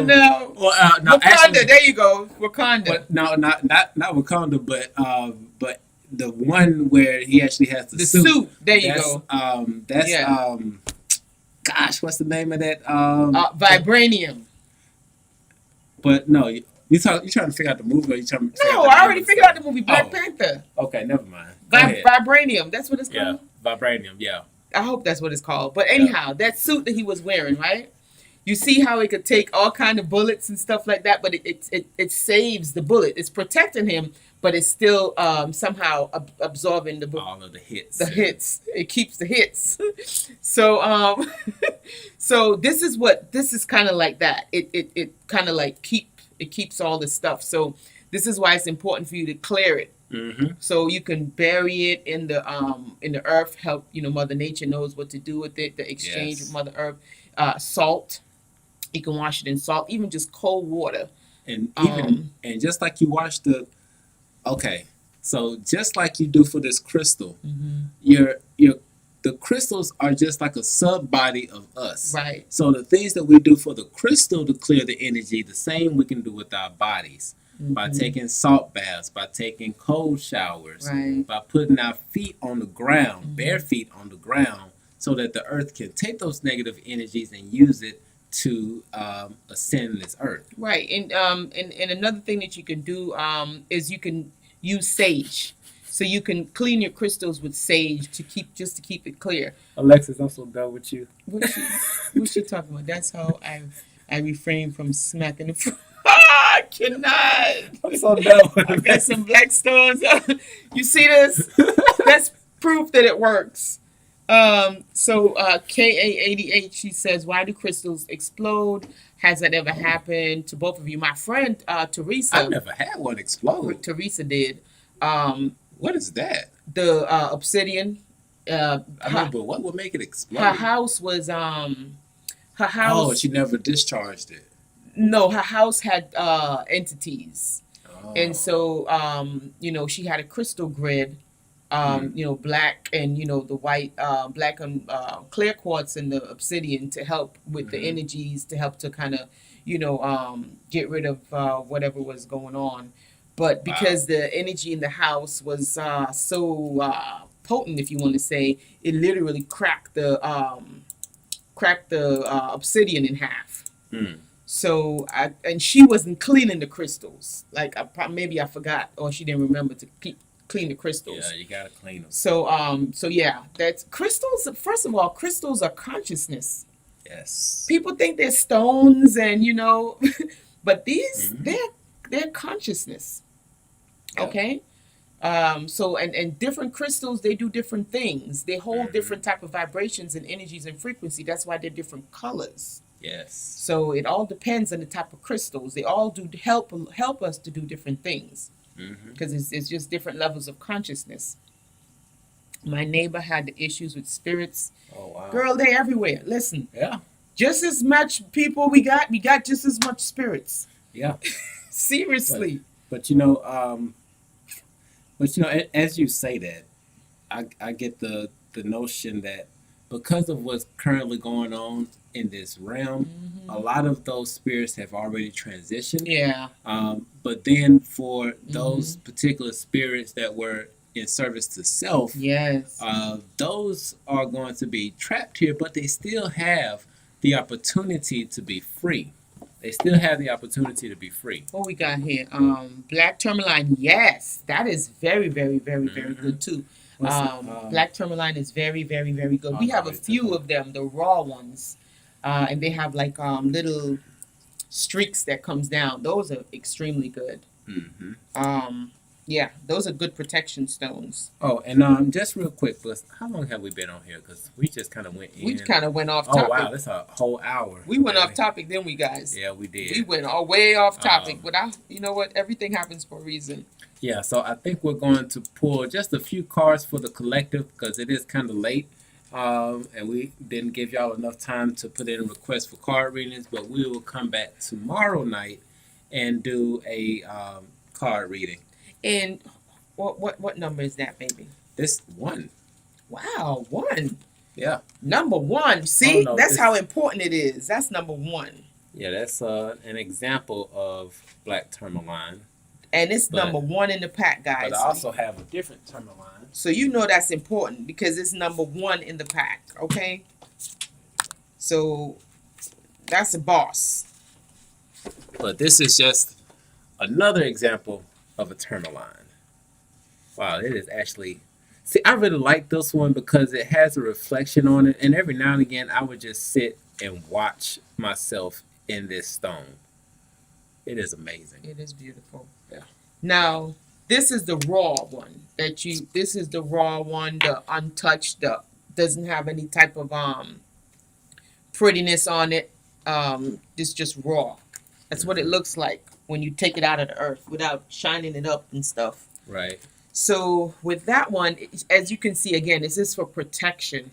no. No, Wakanda. actually, There you go. Wakanda. But no, not Wakanda, but the one where he actually has the suit. There you go. That's gosh, what's the name of that? Vibranium. But no, you trying to figure out the movie, or you trying to figure out I already figured out the movie Black Panther. Okay, never mind. Vibranium. That's what it's called. Yeah, vibranium. Yeah. I hope that's what it's called. But anyhow, that suit that he was wearing, right? You see how it could take all kind of bullets and stuff like that, but it saves the bullet. It's protecting him, but it's still somehow absorbing all of the hits. The hits. It keeps the hits. So so this is kind of like that. It kind of like keeps all this stuff. So this is why it's important for you to clear it. Mm-hmm. So you can bury it in the earth. Help, Mother Nature knows what to do with it. The exchange with Yes. Mother Earth. Salt. You can wash it in salt, even just cold water. And even Um, and just like you wash the okay, so just like you do for this crystal, mhm. your the crystals are just like a sub body of us. Right. So the things that we do for the crystal to clear the energy, the same we can do with our bodies by Mhm. taking salt baths, by taking cold showers, Right. by putting our feet on the ground, bare Mhm. feet on the ground, so that the earth can take those negative energies and use it to ascend this earth. Right. And another thing that you can do is you can use sage. So you can clean your crystals with sage to keep it clear. Alexis, I'm so done with you. What's she talking about? That's how I refrain from smacking the food. I cannot. I'm so done with I got some black stones. You see this? That's proof that it works. So KA88, she says, why do crystals explode? Has that ever happened to both of you? My friend I've Teresa, never had one explode. Teresa did. Um, What is that? the obsidian. I mean, but what would make it Her explode? house was her Oh, house. she never discharged it. No, her house had entities, and Oh. so she had a crystal grid. Black and the white, black and clear quartz and the obsidian to help with the Mhm. energies, to help to kind of, get rid of whatever was going on. But because the energy in the house was so potent, if you want to say, it literally cracked the obsidian in half. Hmm. So and she wasn't cleaning the crystals. Like maybe I forgot, or she didn't remember to clean the crystals. Yeah, you gotta clean them. So yeah, that's crystals. First of all, crystals are consciousness. Yes. People think they're stones, and but these Mhm. they're consciousness. Yep. Okay. So and different crystals, they do different things. They hold Mhm. different type of vibrations and energies and frequency. That's why they're different colors. Yes. So it all depends on the type of crystals. They all do help us to do different things Mm-hmm. because it's just different levels of consciousness. My neighbor had issues with spirits. Oh wow. Girl, they everywhere. Listen, Yeah. just as much people we got just as much spirits. Yeah. Seriously. But as you say that, I get the notion that because of what's currently going on in this realm, a lot of those spirits have already transitioned. Yeah. But then for those particular spirits that were in service to self, Yes. those are going to be trapped here, but they still have the opportunity to be free. They still have the opportunity to be free. What we got here? Black tourmaline. Yes, that is very, very, very, very Mhm. good too. What's it? Black tourmaline is very, very, very good. We have a few of them, the raw ones, and they have like little streaks that comes down. Those are extremely good. Mm-hmm. Yeah, those are good protection stones. Oh, and just real quick, Bliss, how long have we been on here? Because we just kind of went in. We kind of went off Oh topic. wow, that's a whole hour. We went off topic, didn't we, guys? Yeah, we did. We went all way off topic, but you know what? Everything happens for a reason. Yeah, so I think we're going to pull just a few cards for the collective because it is kind of late, and we didn't give y'all enough time to put in a request for card readings. But we will come back tomorrow night and do a card reading. And what number is that, baby? This one. Wow, one. Yeah. Number one. See, no, that's this- how important it is. That's number one. Yeah, that's an example of black tourmaline. And it's But- number one in the pack, guys. But I also have a different tourmaline. So you know that's important because it's number one in the pack, okay? So that's a boss. But this is just another example of a tourmaline. Wow, it is actually. See, I really like this one because it has a reflection on it, and every now and again, I would just sit and watch myself in this stone. It is amazing. It is beautiful. Yeah. Now, this is the raw one this is the raw one, the untouched, the doesn't have any type of prettiness on it. It's just raw. That's what it looks like when you take it out of the earth without shining it up and stuff. Right. So with that one, as you can see again, this is for protection.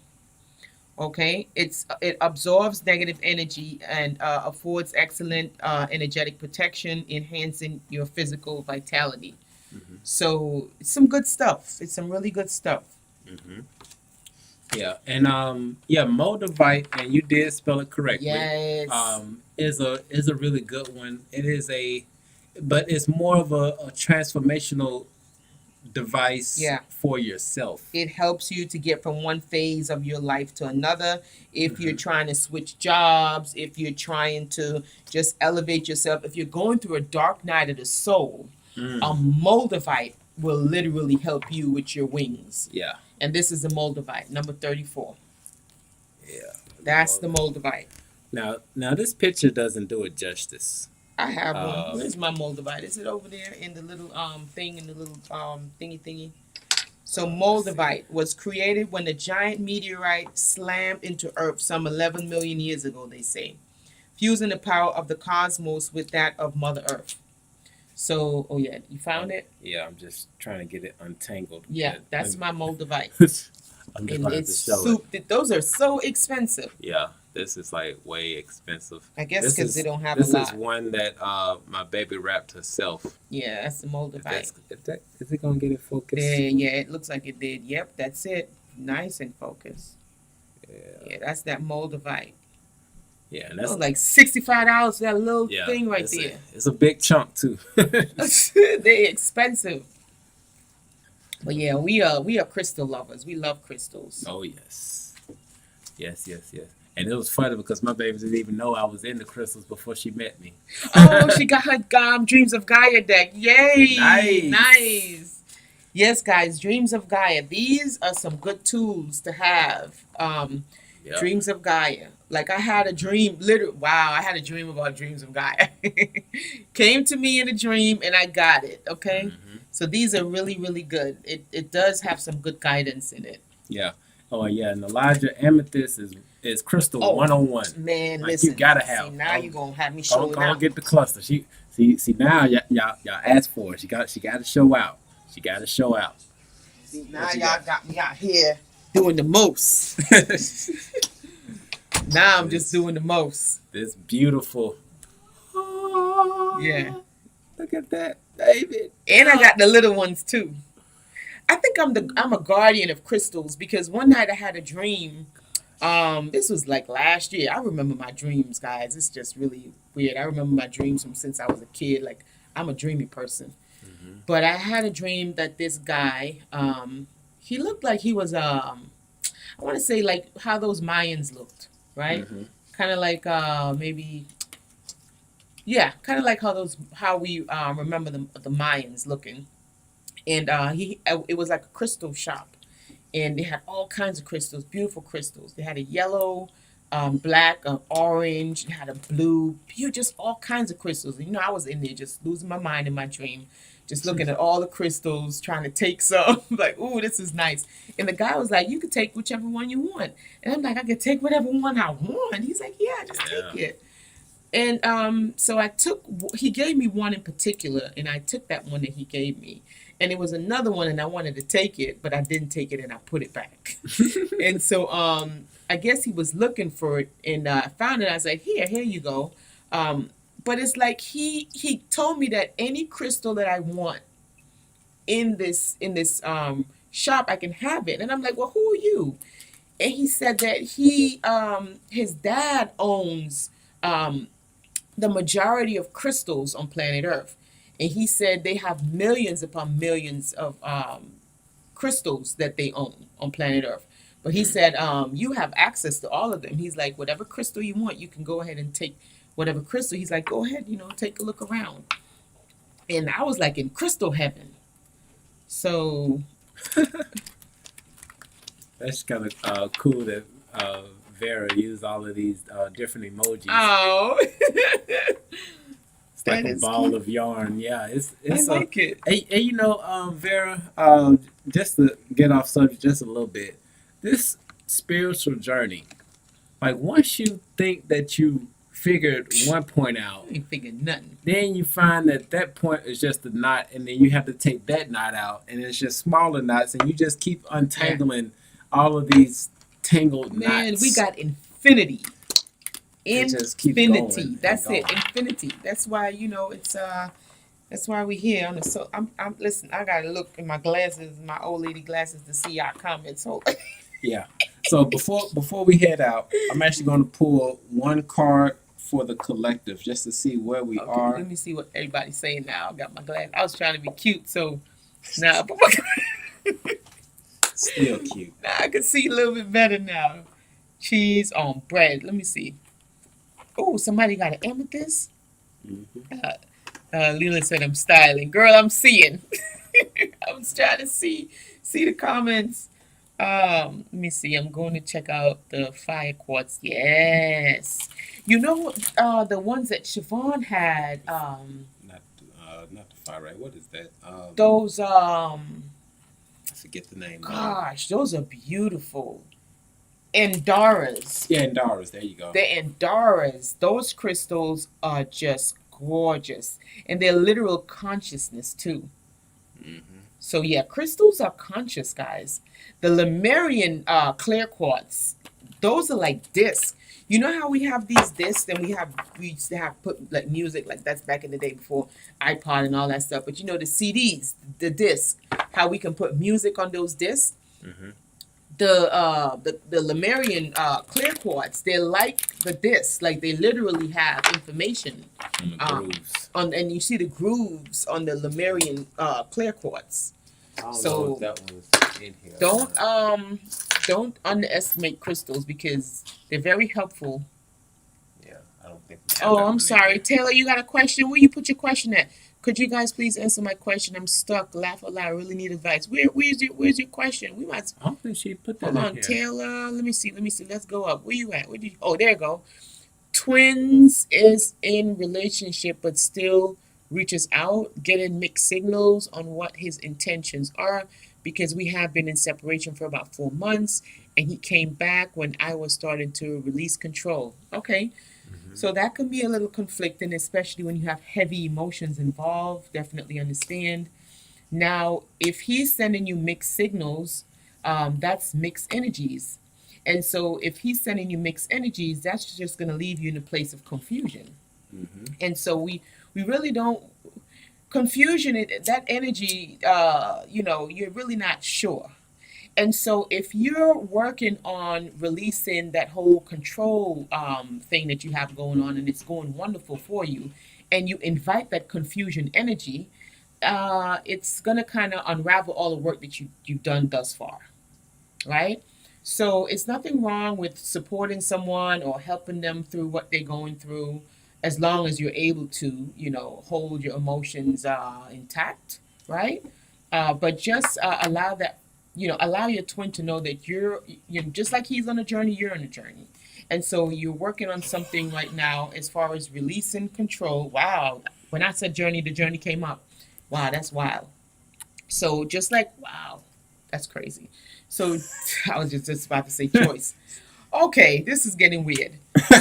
Okay, it absorbs negative energy and affords excellent energetic protection, enhancing your physical vitality. Hmm. So it's some good stuff. It's some really good stuff. Hmm. Yeah, and yeah, Moldavite, and you did spell it correctly. Yes. Is a really good one. It is a, but it's more of a transformational device Yeah. for yourself. It helps you to get from one phase of your life to another. If you're Hmm. trying to switch jobs, if you're trying to just elevate yourself, if you're going through a dark night of the soul, a Mm. Moldavite will literally help you with your wings. Yeah, And this is the Moldavite, number 34. yeah. That's the Moldavite. Now this picture doesn't do it justice. I have one. Um, Where's my Moldavite? Is it over there in the little thing, in the little thingy? So let's see. Moldavite was created when the giant meteorite slammed into Earth some 11 million years ago, they say, fusing the power of the cosmos with that of Mother Earth. So, oh yeah, you found it? Yeah, I'm just trying to get it untangled. Yeah, that's my Moldavite. I'm just And going to it's show it. soup. Those are so expensive. Yeah, this is like way expensive. I guess This because they is don't have a this is lot. one that my baby wrapped herself. Yeah, that's the If Moldavite. is it gonna get it focused? There, yeah, it looks like it did. Yep, that's it. Nice and focused. Yeah, Yeah, that's that Moldavite. yeah, and That that's was like $65 for that little yeah. thing right there. It's a big chunk too. They expensive. But yeah, we are crystal lovers. We love crystals. Oh yes, yes, yes, yes. And it was funny because my baby didn't even know I was into crystals before she met me. Oh, she got her Dreams of Gaia deck. Yay! Nice. Nice. Yes, guys, Dreams of Gaia. These are some good tools to have. Yep. Dreams of Gaia. Like I had a dream, literally. Wow, I had a dream about Dreams of Gaia. Came to me in a dream, and I got it. Okay, Hmm. so these are really, really good. It does have some good guidance in it. Yeah. Oh yeah, and Elijah Amethyst is crystal Oh 101. man, Like listen. you gotta See, have. now you're gonna have me Go showing out. get the cluster. She see now y'all asked for it. She got to show out. She got to show out. See, now What you y'all got? got me out here doing the most. Now I'm just doing the most. This beautiful. Yeah. Look at that, baby. And I got the little ones too. I think I'm a guardian of crystals because one night I had a dream. This was like last year. I remember my dreams, guys. It's just really weird. I remember my dreams from since I was a kid. Like I'm a dreamy person. Hmm. But I had a dream that this guy, he looked like he was I want to say like how those Mayans looked, right? Hmm. Kind of like maybe yeah, kind of like how we remember the Mayans looking. And it was like a crystal shop, and they had all kinds of crystals, beautiful crystals. They had a yellow, black, orange, they had a blue, just all kinds of crystals. And, I was in there just losing my mind in my dream, just looking at all the crystals, trying to take some. Like, ooh, this is nice. And the guy was like, "You could take whichever one you want." And I'm like, "I could take whatever one I want." He's like, "Yeah, just Yeah. take it." And so he gave me one in particular, and I took that one that he gave me. And it was another one, and I wanted to take it, but I didn't take it, and I put it back. And so I guess he was looking for it, and I found it. I was like, here you go. But it's like he told me that any crystal that I want in this shop, I can have it. And I'm like, well, who are you? And he said that his dad owns the majority of crystals on planet Earth. And he said they have millions upon millions of crystals that they own on planet Earth. But he said, you have access to all of them. He's like, whatever crystal you want, you can go ahead and take whatever crystal. He's like, go ahead, take a look around. And I was like in crystal heaven. So, That's kind of cool that Vera used all of these different emojis. oh, It's like that a is ball cute. of yarn. Yeah, it's I like it. hey, Vera, just to get off subject just a little bit, this spiritual journey, like once you think that you figured one point out, I ain't figuring nothing. then you find that that point is just a knot, and then you have to take that knot out, and it's just smaller knots, and you just keep untangling all of these tangled Man, knots. we got infinity. It just keeps Infinity. going That's and it. going. Infinity. That's why, it's that's why we here on the so I'm listen, I gotta look in my glasses, my old lady glasses to see our comments. So Yeah. So before we head out, I'm actually going to pull one card for the collective just to see where we okay, are. let me see what everybody's saying now. I got my glass. I was trying to be cute, so now Still cute. now I can see a little bit better now. Cheese on bread. Let me see. Oh, somebody got an amethyst. Leela said I'm styling. Girl, I'm seeing. I was trying to see the comments. Let me see. I'm going to check out the fire quartz. Yes. The ones that Siobhan had, Not the far right. What is that? those, I forget the name. gosh, those are beautiful. Andaras. Yeah, Doris. There you go. The Andaras, those crystals are just gorgeous. And they're literal consciousness, too. So yeah, crystals are conscious, guys. The Lemurian clear quartz, those are like discs. You know how we have these discs, and we used to have put like music, like that's back in the day before iPod and all that stuff. But the CDs, the discs, how we can put music on those discs. The Lemurian clear quartz, they're like the discs, like they literally have information and you see the grooves on the Lemurian clear quartz. I don't So know if that was in here. Don't underestimate crystals because they're very helpful. Yeah, I don't think. Oh, I'm sorry, Taylor. You got a question? Where you put your question at? Could you guys please answer my question? I'm stuck. Laugh a lot. I really need advice. Where's your question? We might. I don't think she put that Hold in on, here. Taylor. Let me see. Let's go up. Where you at? Oh, there you go. Twins is in relationship but still reaches out, getting mixed signals on what his intentions are because we have been in separation for about 4 months and he came back when I was starting to release control. Okay. So that can be a little conflicting, especially when you have heavy emotions involved. Definitely understand. Now, if he's sending you mixed signals, that's mixed energies. And so if he's sending you mixed energies, that's just going to leave you in a place of confusion. And so we really don't confusion that energy. You're really not sure. And so if you're working on releasing that whole control thing that you have going on, and it's going wonderful for you, and you invite that confusion energy, it's gonna kind of unravel all the work that you've done thus far, right? So it's nothing wrong with supporting someone or helping them through what they're going through, as long as you're able to, hold your emotions intact, right? But just allow that, allow your twin to know that you're just like he's on a journey, you're on a journey. And so you're working on something right now as far as releasing control. Wow. When I said journey, the journey came up. Wow, that's wild. So just like, wow, that's crazy. So I was just about to say choice. Okay, this is getting weird.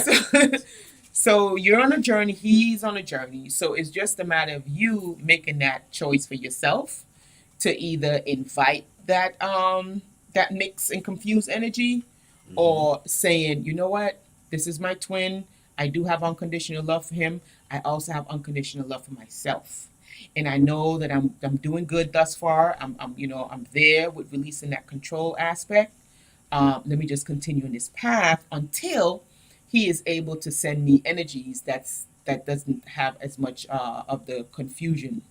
So, so you're on a journey, he's on a journey. So it's just a matter of you making that choice for yourself to either invite that mix and confused energy, or saying, you know what, this is my twin. I do have unconditional love for him. I also have unconditional love for myself. And I know that I'm doing good thus far. I'm there with releasing that control aspect. Let me just continue in this path until he is able to send me energies that doesn't have as much of the confusion,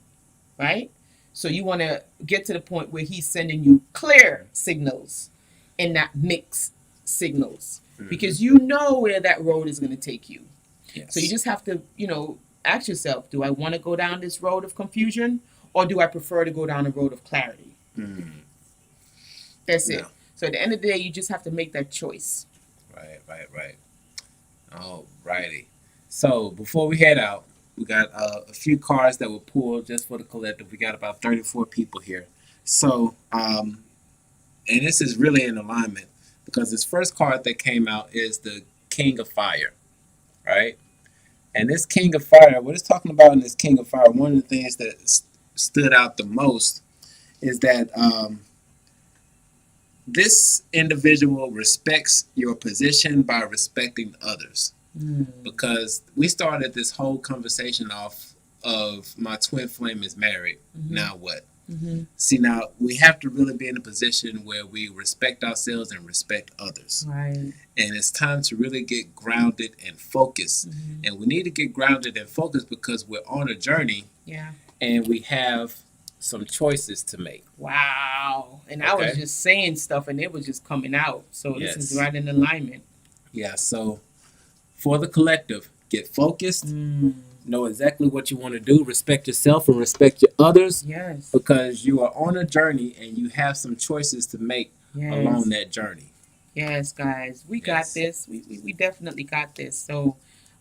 right? So you want to get to the point where he's sending you clear signals and not mixed signals, because you know where that road is going to take you. Yes. So you just have to, ask yourself, do I want to go down this road of confusion, or do I prefer to go down a road of clarity? That's it. So at the end of the day, you just have to make that choice. Right. All righty. So before we head out, we got a few cards that were pulled just for the collective. We got about 34 people here. So, and this is really in alignment because this first card that came out is the King of Fire, right? And this King of Fire, what it's talking about in this King of Fire, one of the things that stood out the most is that this individual respects your position by respecting others. Because we started this whole conversation off of my twin flame is married. Now what? See, now we have to really be in a position where we respect ourselves and respect others. Right. And it's time to really get grounded and focused. And we need to get grounded and focused because we're on a journey. Yeah. And we have some choices to make. Wow. And I was just saying stuff and it was just coming out. So this is right in alignment. Yeah. So for the collective, get focused. Know exactly what you want to do. Respect yourself and respect your others. Yes. Because you are on a journey and you have some choices to make along that journey. Yes, guys. We got this. We definitely got this. So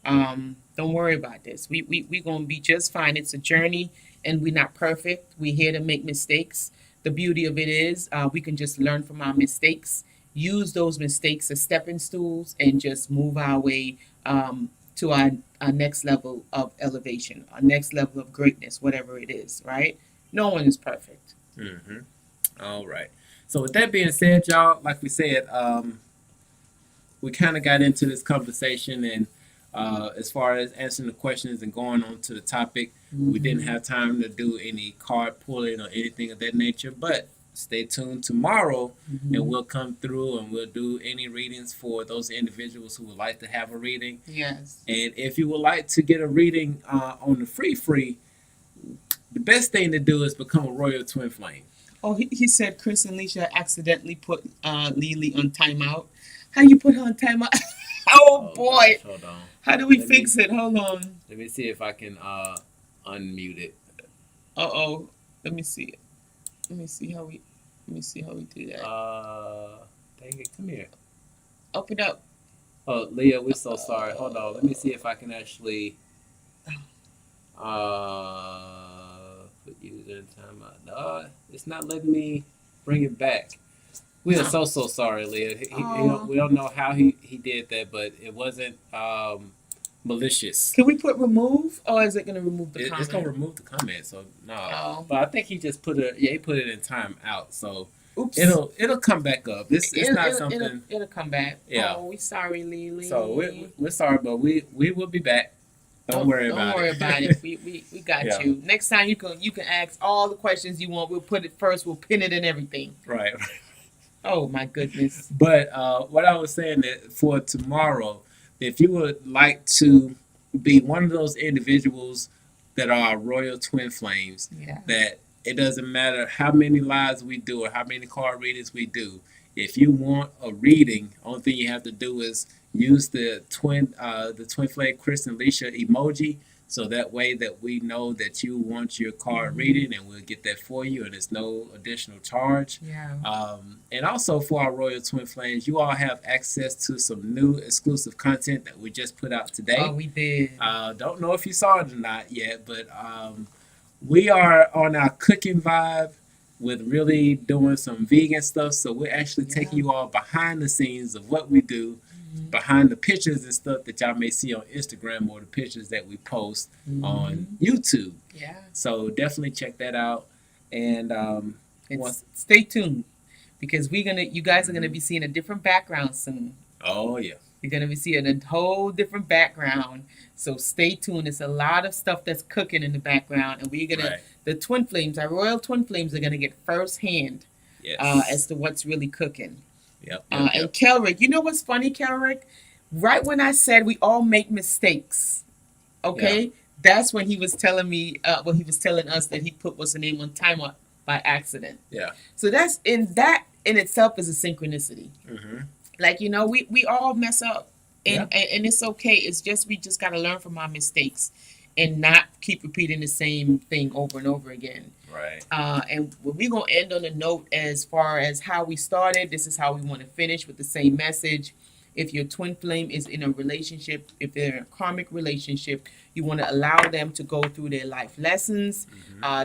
don't worry about this. We're going to be just fine. It's a journey and we're not perfect. We're here to make mistakes. The beauty of it is we can just learn from our mistakes, use those mistakes as stepping stools, and just move our way to our next level of elevation, our next level of greatness, whatever it is, right? No one is perfect. All right. So with that being said, y'all, like we said, we kind of got into this conversation, and as far as answering the questions and going on to the topic, we didn't have time to do any card pulling or anything of that nature, but stay tuned tomorrow and we'll come through and we'll do any readings for those individuals who would like to have a reading. Yes. And if you would like to get a reading on the free, the best thing to do is become a Royal Twin Flame. Oh, he said Chris and Leisha accidentally put Lily on timeout. How you put her on timeout? Oh boy. Gosh, hold on. How do we fix it? Hold on. Let me see if I can unmute it. Uh-oh. Let me see. Let me see how we do that. Dang it, come here. Open up. Oh, Leah, we're so sorry. Hold on. Let me see if I can actually put user in timeout. No, it's not letting me bring it back. We are so sorry, Leah. We don't know how he did that, but it wasn't malicious. Can we put remove, or is it going to remove the comment? It's going to remove the comment, so no. Oh. But I think he just put it. Yeah, he put it in timeout, so oops. It'll come back up. It's not something. It'll come back. Yeah. Oh, we sorry, Lily. So we're sorry, but we will be back. Don't worry about it. Don't worry about it. We got you. Next time you can ask all the questions you want. We'll put it first. We'll pin it and everything. Right. Oh my goodness. But what I was saying that for tomorrow, if you would like to be one of those individuals that are Royal Twin Flames, that it doesn't matter how many lives we do or how many card readings we do. If you want a reading, only thing you have to do is use the twin flame Chris and Leisha emoji, so that way that we know that you want your card reading, and we'll get that for you, and it's no additional charge. And also for our Royal Twin Flames, you all have access to some new exclusive content that we just put out today. Oh, we did. Don't know if you saw it or not yet, but we are on our cooking vibe with really doing some vegan stuff. So we're actually taking you all behind the scenes of what we do, behind the pictures and stuff that y'all may see on Instagram or the pictures that we post on YouTube. Yeah. So definitely check that out. And stay tuned, because you guys are gonna be seeing a different background soon. Oh yeah. You're gonna be seeing a whole different background. So stay tuned. There's a lot of stuff that's cooking in the background, and we're gonna the Twin Flames, our Royal Twin Flames, are gonna get firsthand as to what's really cooking. And Kelrick, you know what's funny, Kelrick? Right when I said we all make mistakes, that's when he was telling me, he was telling us that he put what's the name on timeout by accident. Yeah. So that in itself is a synchronicity. Like, we all mess up, and it's okay. It's just we just got to learn from our mistakes and not keep repeating the same thing over and over again. Right. And we're going to end on a note as far as how we started. This is how we want to finish, with the same message. If your twin flame is in a relationship, if they're in a karmic relationship, you want to allow them to go through their life lessons.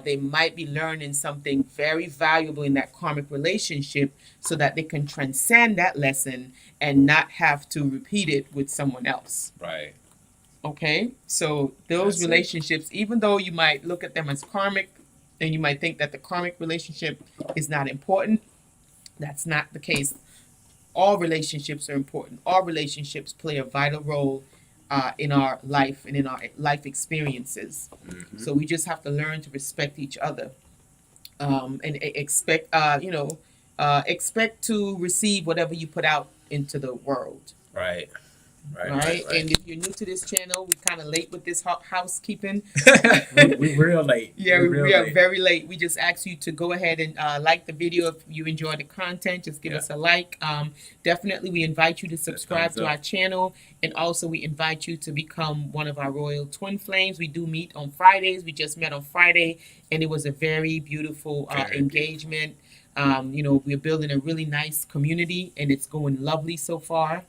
They might be learning something very valuable in that karmic relationship, so that they can transcend that lesson and not have to repeat it with someone else. Right. Okay, so those That's it. relationships, even though you might look at them as karmic, and you might think that the karmic relationship is not important, that's not the case. All relationships are important. All relationships play a vital role in our life and in our life experiences. So we just have to learn to respect each other, and expect, expect to receive whatever you put out into the world. Right. Right. Right. And if you're new to this channel, we're kind of late with this housekeeping. we real late. Yeah, real we are late. very late. We just ask you to go ahead and like the video if you enjoy the content. Just give us a like. Definitely, we invite you to subscribe to our channel, and also we invite you to become one of our royal twin flames. We do meet on Fridays. We just met on Friday, and it was a very beautiful engagement. We're building a really nice community, and it's going lovely so far.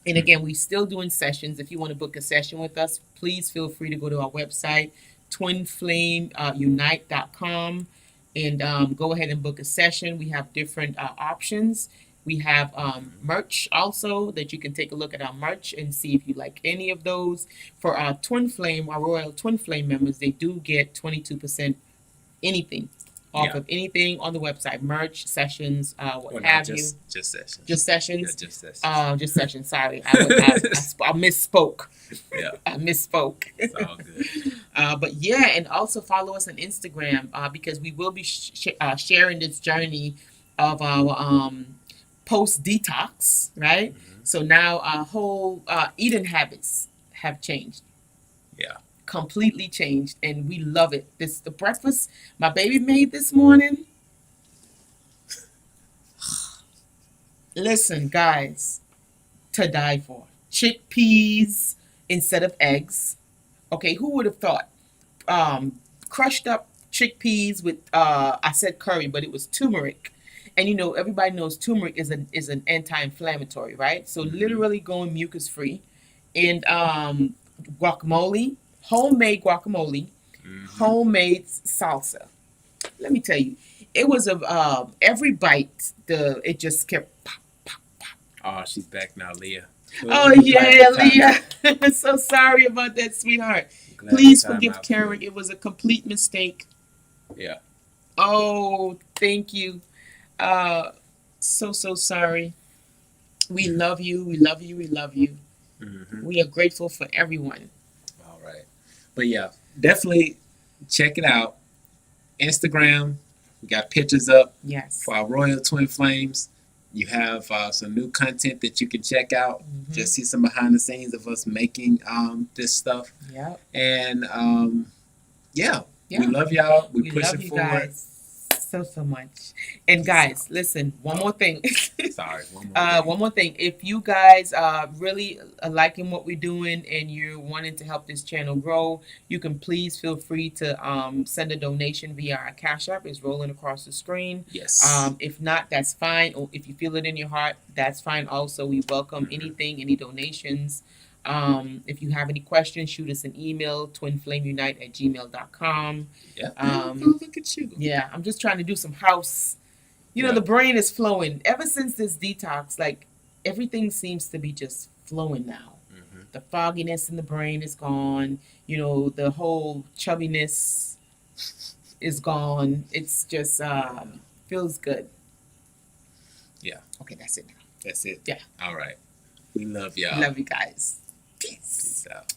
And again, we're still doing sessions. If you want to book a session with us, please feel free to go to our website, twinflamesunite.com, and go ahead and book a session. We have different options. We have merch also that you can take a look at our merch and see if you like any of those. For our Twin Flame, our Royal Twin Flame members, they do get 22% anything off of anything on the website, merch, sessions, what have you. Just sessions. Just sessions. Yeah, just sessions. Just sessions. Sorry, I misspoke. Yeah, I misspoke. it's all good. But yeah, and also follow us on Instagram because we will be sharing this journey of our post detox, right? So now our whole eating habits have changed. Yeah. Completely changed, and we love it. The breakfast my baby made this morning. Listen, guys, to die for. Chickpeas instead of eggs. Okay, who would have thought? Crushed up chickpeas with I said curry, but it was turmeric. And everybody knows turmeric is an anti-inflammatory, right? So literally going mucus free. And guacamole, homemade guacamole, homemade salsa. Let me tell you, it was every bite it just kept pop, pop, pop. Oh, she's back now, Leah. Oh yeah, Leah. So sorry about that, sweetheart. Please forgive Karen. It was a complete mistake. Yeah. Oh, thank you. So sorry. We love you. We love you. We love you. We are grateful for everyone. All right. But yeah, definitely check it out. Instagram, we got pictures up. Yes. For our Royal Twin Flames. You have some new content that you can check out. Just see some behind the scenes of us making this stuff. Yeah. And yeah, we love y'all. We push it forward. Guys so much. And guys, listen, one more thing. Sorry, one more thing. If you guys really are liking what we're doing and you're wanting to help this channel grow, you can please feel free to send a donation via our Cashapp. It's rolling across the screen. Yes. If not, that's fine. Or if you feel it in your heart, that's fine also. We welcome anything, any donations. If you have any questions, shoot us an email, twinflameunite@gmail.com. Yeah. Look at you. Yeah, I'm just trying to do some house. The brain is flowing. Ever since this detox, like everything seems to be just flowing now. The fogginess in the brain is gone. The whole chubbiness is gone. It's just feels good. Yeah. Okay, that's it now. That's it. Yeah. All right. We love y'all. Love you guys. Peace out.